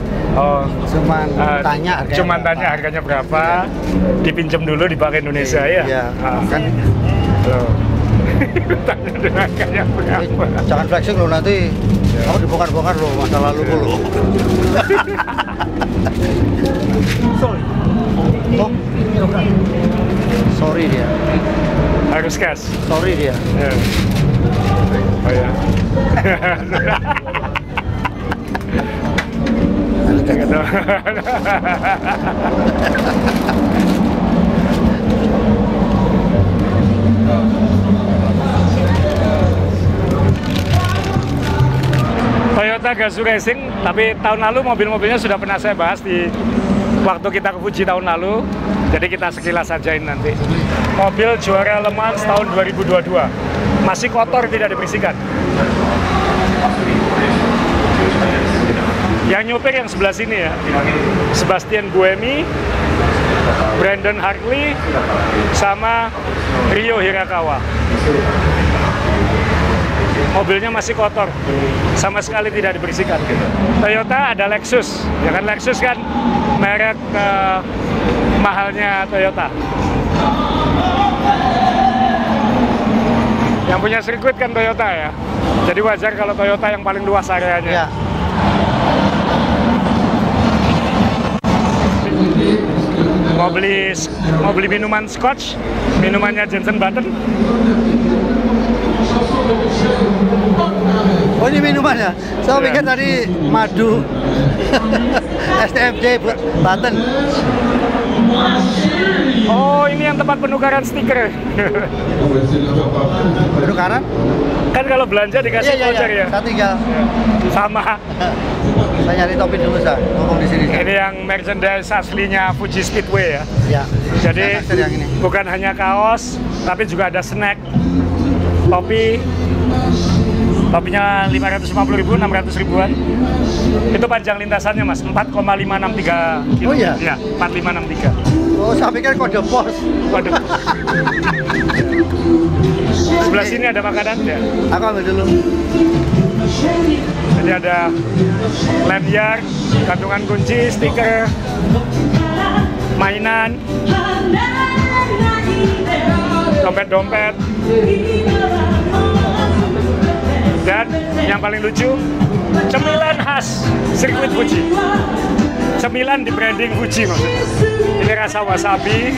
tanya harganya. Cuman tanya harganya berapa, dipinjam dulu dipakai Indonesia ya. Iya. Kan tanya harganya berapa. Jangan flexing lo nanti. Kamu dibongkar-bongkar lo masa lalu lo. Sorry. Oh, sorry dia. Harus cash. Sorry dia. Oh ya. Gitu. Toyota Gazoo Racing, tapi tahun lalu mobil-mobilnya sudah pernah saya bahas di waktu kita ke Fuji tahun lalu. Jadi kita sekilas sajain nanti. Mobil juara Le Mans tahun 2022. Masih kotor, tidak dibersihkan. Yang nyupir yang sebelah sini ya. Sebastian Buemi, Brandon Hartley, sama Ryo Hirakawa. mobilnya masih kotor, sama sekali tidak dibersihkan gitu. Toyota ada Lexus, ya kan, Lexus kan merek mahalnya Toyota. Yang punya sirkuit kan Toyota ya, jadi wajar kalau Toyota yang paling luas areanya. Ya. Mau beli minuman Scotch, minumannya Jensen Button. Oh, ini minumannya? Saya pikir tadi madu. STMJ Button. Oh, ini yang tempat penukaran stiker. Penukaran? Kan kalau belanja dikasih voucher ya. Saya tinggal. Sama. Saya nyari topi dulu, Sa. Ngomong di sini. Ini yang merchandise aslinya Fuji Speedway ya. Ya. Jadi bukan hanya kaos, tapi juga ada snack, topi. Topinya 550.000, 600.000-an. Itu panjang lintasannya, Mas, 4,563 kilo. Oh iya? Iya, 4563. Oh, saya pikir kode pos. Kode pos. Sebelah sini ada makanan ya. Aku ambil dulu. Jadi ada lanyard, gantungan kunci, stiker, mainan, dompet-dompet. Dan yang paling lucu, cemilan khas sirkuit Fuji. Cemilan di branding Fuji maksudnya. Ini rasa wasabi.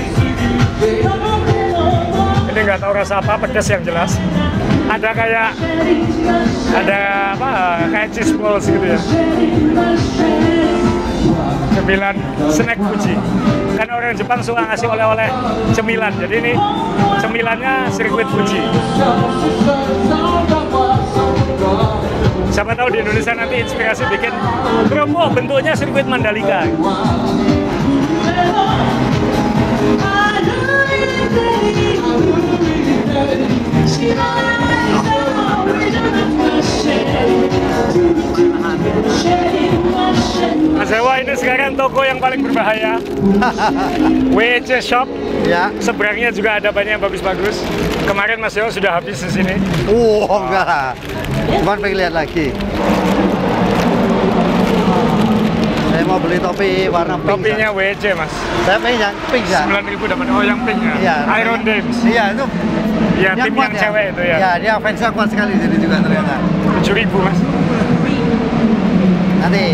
Ini nggak tahu rasa apa, pedas yang jelas. Ada kayak cheese balls gitu ya. Cemilan snack Fuji. Kan orang Jepang suka ngasih oleh-oleh cemilan. Jadi ini cemilannya sirkuit Fuji. Siapa tahu di Indonesia nanti inspirasi bikin kerupuk bentuknya sirkuit Mandalika. Mas Dewa, ini sekarang toko yang paling berbahaya. WC Shop. Ya. Seberangnya juga ada banyak yang bagus-bagus. Kemarin Mas Dewa sudah habis di sini. Enggak lah. Cuman pengen lihat lagi. Saya mau beli topi warna pink. Topinya WC, Mas. Saya pengen yang pink ya. 9.000 dapat. Oh, yang pink ya? Iya. Iron Dames. Iya, itu. Ya, tim yang cewek itu ya. Iya, dia fansnya kuat sekali jadi juga ternyata. 7.000, Mas. Nanti.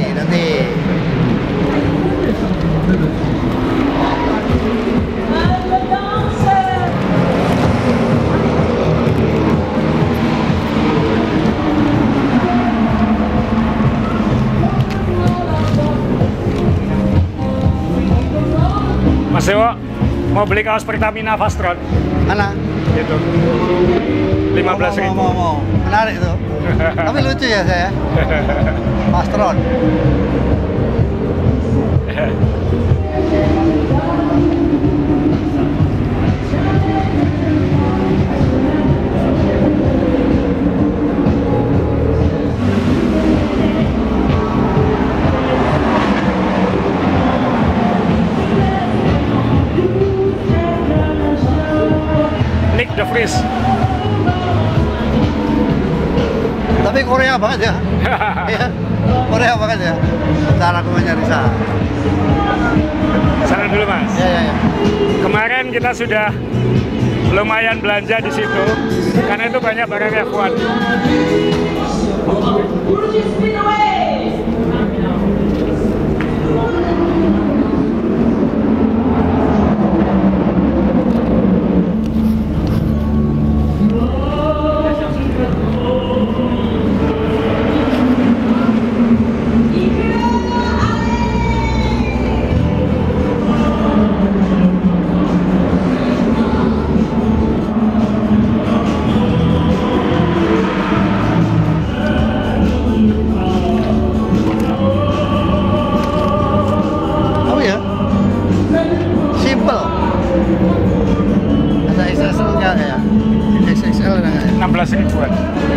Mas Dewo, mau beli kaos Pertamina Fastron? Mana? Itu 15.000. Mau. Menarik tuh. Tapi lucu ya saya. Fastron. Nick De Vries. Tapi Korea banget ya. Iya. Korea banget ya. Cara aku nyari Sana dulu, Mas. Ya. Kemarin kita sudah lumayan belanja di situ karena itu banyak barang F1.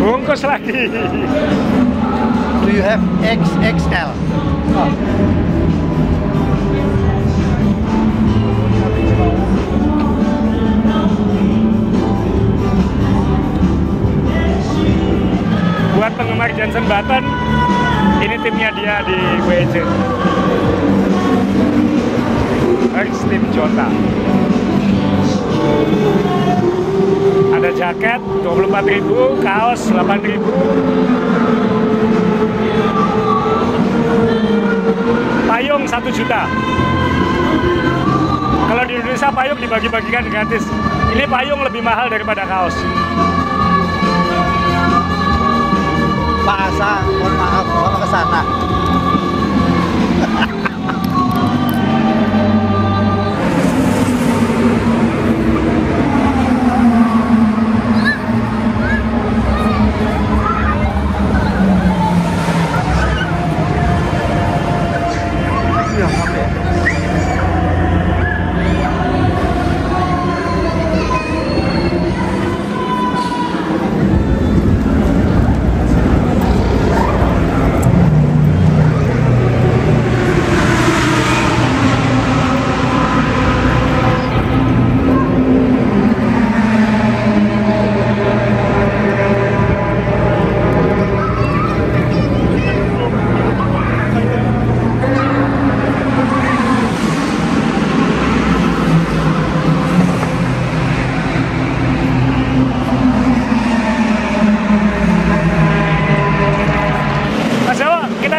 Bungkus lagi. Do you have XXL? Oh. buat penggemar Jenson Button, ini timnya dia di WEC. Tim Jota. Ada jaket 24.000, kaos 8.000. Payung 1 juta. Kalau di Indonesia payung dibagi-bagikan gratis. Ini payung lebih mahal daripada kaos. Pak Asa, mohon maaf, mau ke sana.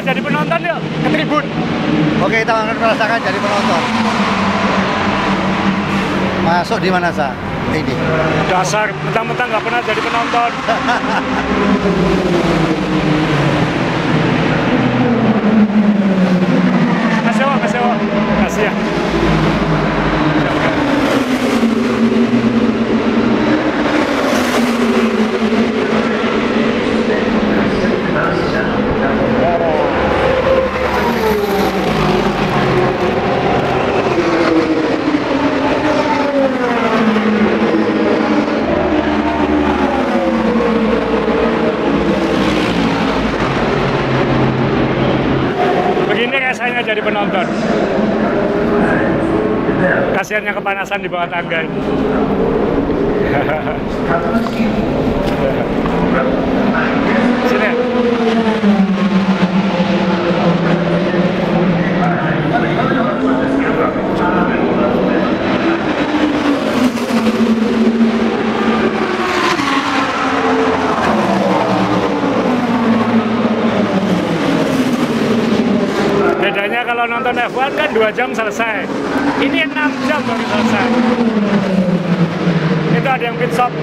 Jadi penonton yuk, ke tribun. Oke, kita akan merasakan jadi penonton. Masuk di mana, Sa? Ini. Dasar, mentang-mentang nggak pernah jadi penonton. Kasih ya. Begini rasanya jadi penonton. Kasihannya kepanasan di bawah tangga ini. Sini. Bedanya kalau nonton F1 kan 2 jam selesai. Ini 6 jam baru selesai. Itu ada yang pit stop.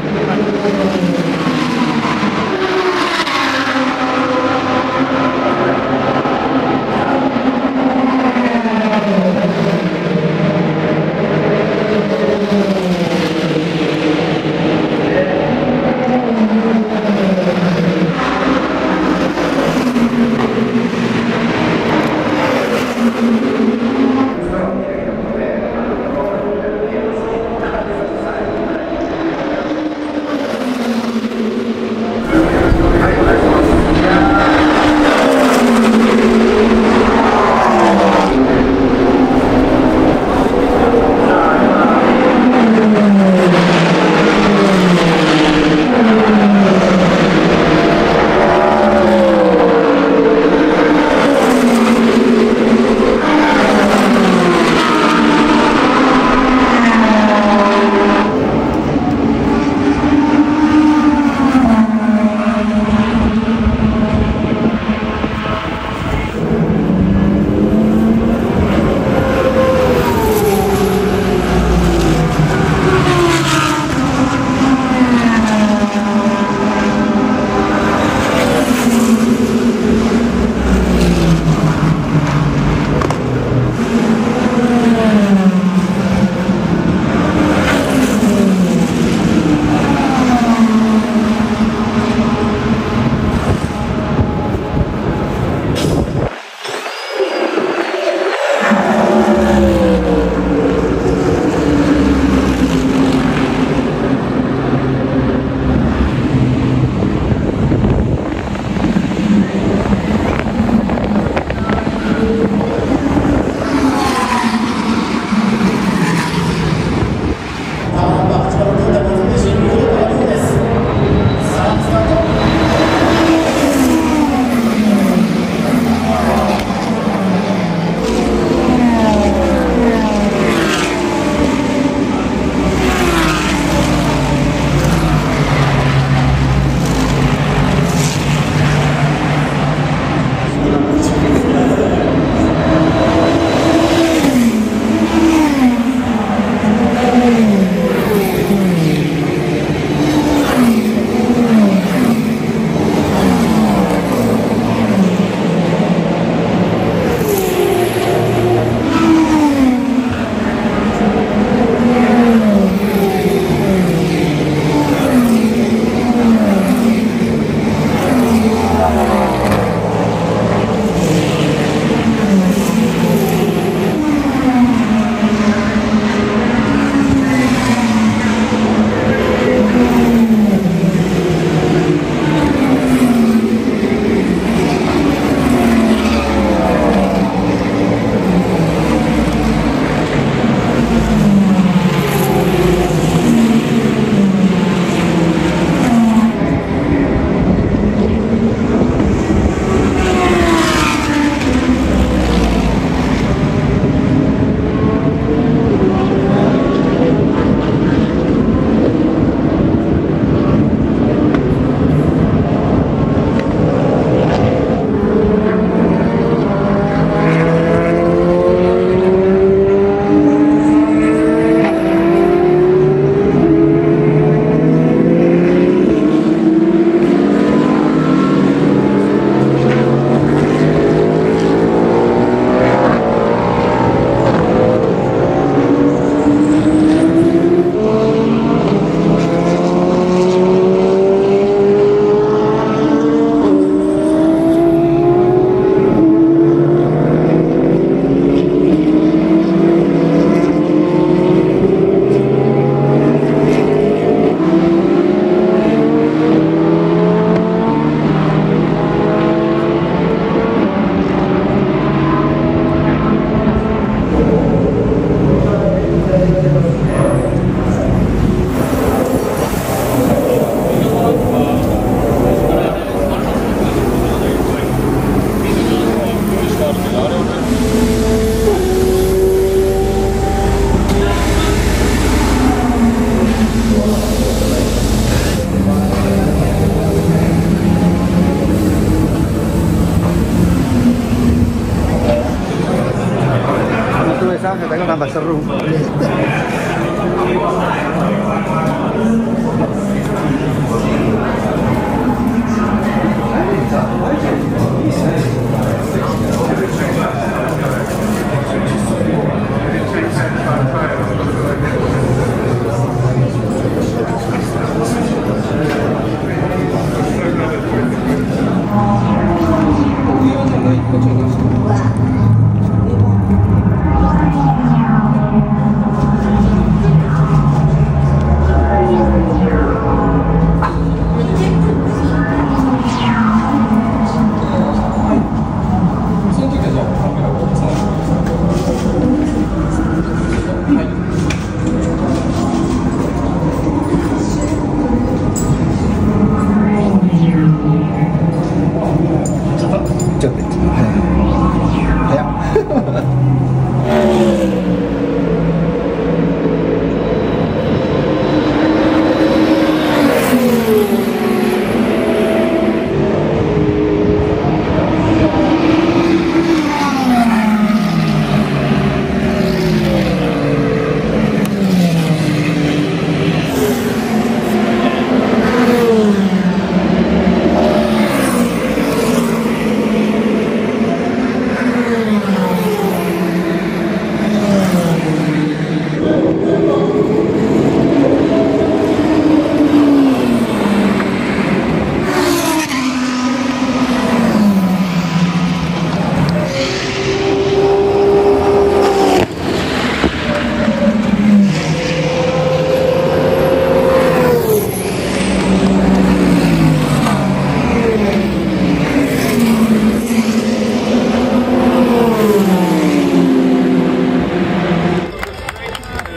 tambah seru.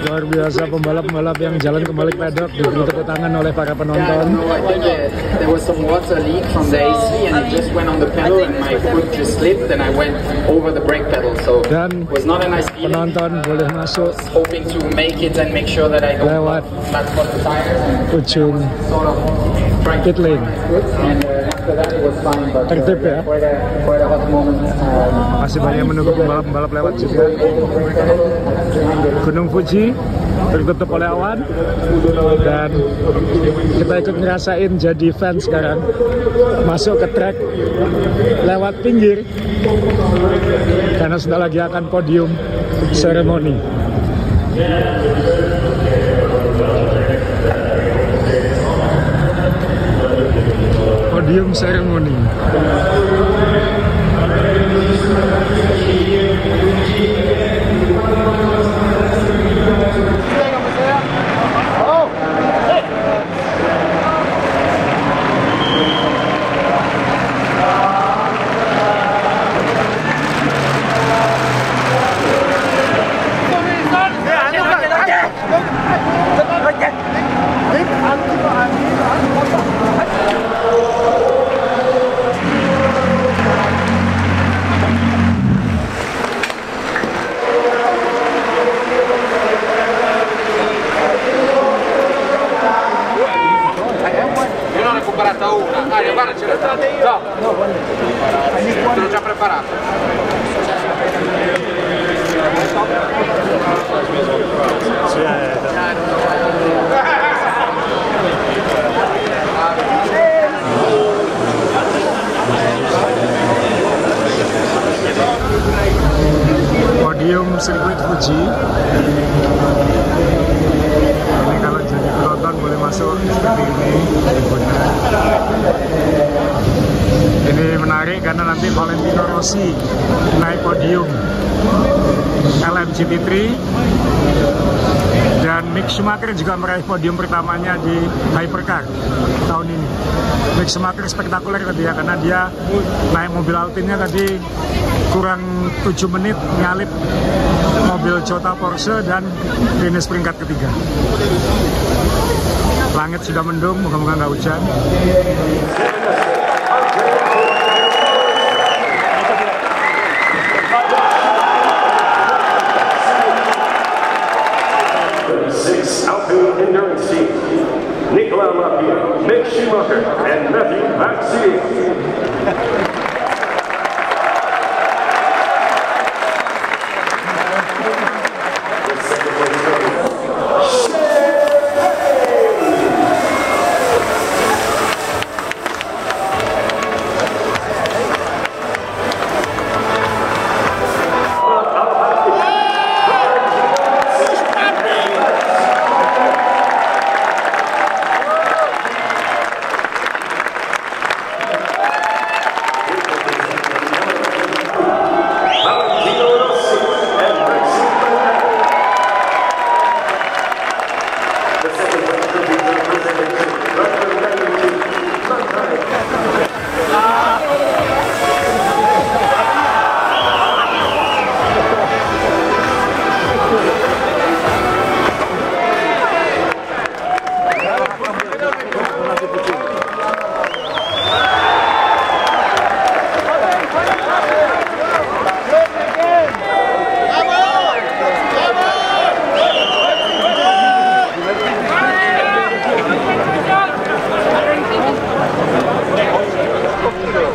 Luar biasa pembalap-pembalap yang jalan kembali ke pedok diberi tepuk tangan oleh para penonton. There was some water leak from the AC and it just went on the pedal and my foot just slipped and I went over the brake pedal. So Dan it was not a nice feeling. Penonton boleh masuk Hoping to make it and make sure that I don't lewat flat-spot the tires and ujung sort of trying to pit lane. and after that it was fine, but Tertib ya. quite a hot moment. Masih banyak menunggu pembalap-pembalap lewat juga. Gunung Fuji tertutup oleh awan dan kita ikut ngerasain jadi fans sekarang, masuk ke track lewat pinggir karena sudah lagi akan podium seremoni. Podium seremoni. Podium sirkuit Fuji. Ini kalau jadi penonton boleh masuk seperti ini. Ini menarik karena nanti Valentino Rossi naik podium LMGP3 dan Mick Schumacher juga meraih podium pertamanya di Hypercar tahun ini. Mick Schumacher spektakuler tadi ya, karena dia naik mobil Alpine-nya tadi kurang 7 menit nyalip mobil Toyota Porsche dan finish peringkat ketiga. Langit sudah mendung, moga-moga nggak hujan. Alpine Endurance Team, Nicolas Lapierre, Mick Schumacher, and Matthew Vaxier.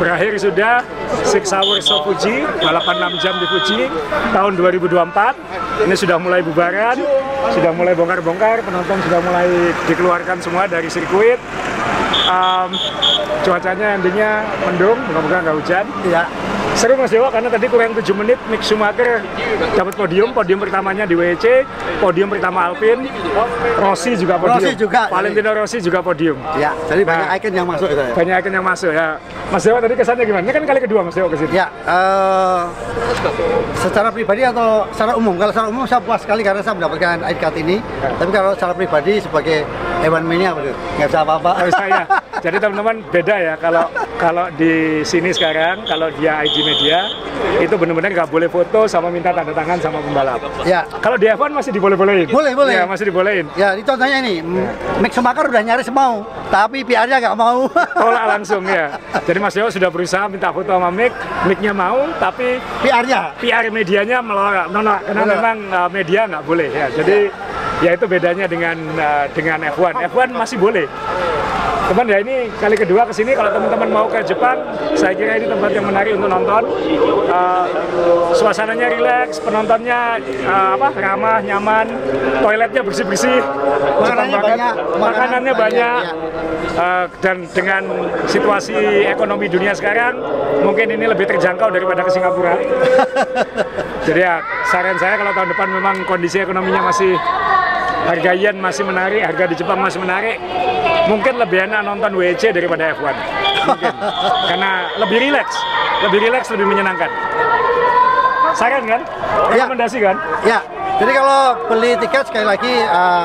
berakhir sudah 6 Hours of Fuji, balapan 6 jam di Fuji tahun 2024. Ini sudah mulai bubaran, sudah mulai bongkar-bongkar, penonton sudah mulai dikeluarkan semua dari sirkuit. Cuacanya endingnya mendung, moga-moga nggak hujan. Iya. Seru Mas Dewa, karena tadi kurang 7 menit Mick Schumacher dapat podium pertamanya di WEC, podium pertama Alpine, Rossi juga podium, Valentino Rossi juga podium. Ya, jadi banyak icon yang masuk itu ya. Banyak icon yang masuk ya. Mas Dewa tadi kesannya gimana? Ini kan kali kedua Mas Dewa kesini. Ya, secara pribadi atau secara umum? Kalau secara umum saya puas sekali karena saya mendapatkan ID card ini. Ya. Tapi kalau secara pribadi sebagai Ewan Mania, nggak bisa apa-apa. Nggak bisa ya. Jadi teman-teman beda ya kalau di sini sekarang, kalau dia ID media itu benar-benar nggak boleh foto sama minta tanda tangan sama pembalap. Ya. Kalau di F1 masih diboleh-bolehin. Boleh. Ya, masih dibolehin. Ya, ini contohnya ini. Mick Schumacher udah nyaris mau, tapi PR-nya nggak mau. Tolak langsung ya. Jadi Mas Dewa sudah berusaha minta foto sama Mick-nya mau, tapi PR medianya menolak karena memang media nggak boleh ya. Jadi ya itu bedanya dengan F1. F1 masih boleh. Teman ya, ini kali kedua kesini. Kalau teman-teman mau ke Jepang, saya kira ini tempat yang menarik untuk nonton. Suasananya rileks, penontonnya ramah, nyaman, toiletnya bersih-bersih, makanannya banyak, dan dengan situasi ekonomi dunia sekarang, mungkin ini lebih terjangkau daripada ke Singapura. Jadi ya, saran saya kalau tahun depan memang kondisi ekonominya masih, harga yen masih menarik, harga di Jepang masih menarik, mungkin lebih enak nonton WEC daripada F1. Mungkin. Karena lebih rileks, lebih menyenangkan. Saran kan? Rekomendasi kan? Ya. Jadi kalau beli tiket sekali lagi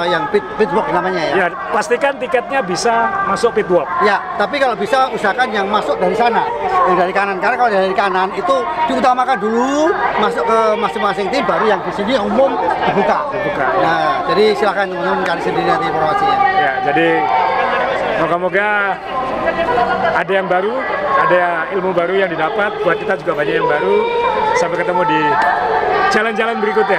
yang pitwalk namanya ya. Ya, pastikan tiketnya bisa masuk pitwalk. Ya, tapi kalau bisa usahakan yang masuk dari sana, yang dari kanan. Karena kalau dari kanan itu diutamakan dulu masuk ke masing-masing tim, baru yang di sini umum dibuka. Nah, jadi silakan teman-teman cari sendiri nanti informasinya. Ya, jadi moga-moga ada yang baru, ada ilmu baru yang didapat. Buat kita juga banyak yang baru. Sampai ketemu di jalan-jalan berikutnya.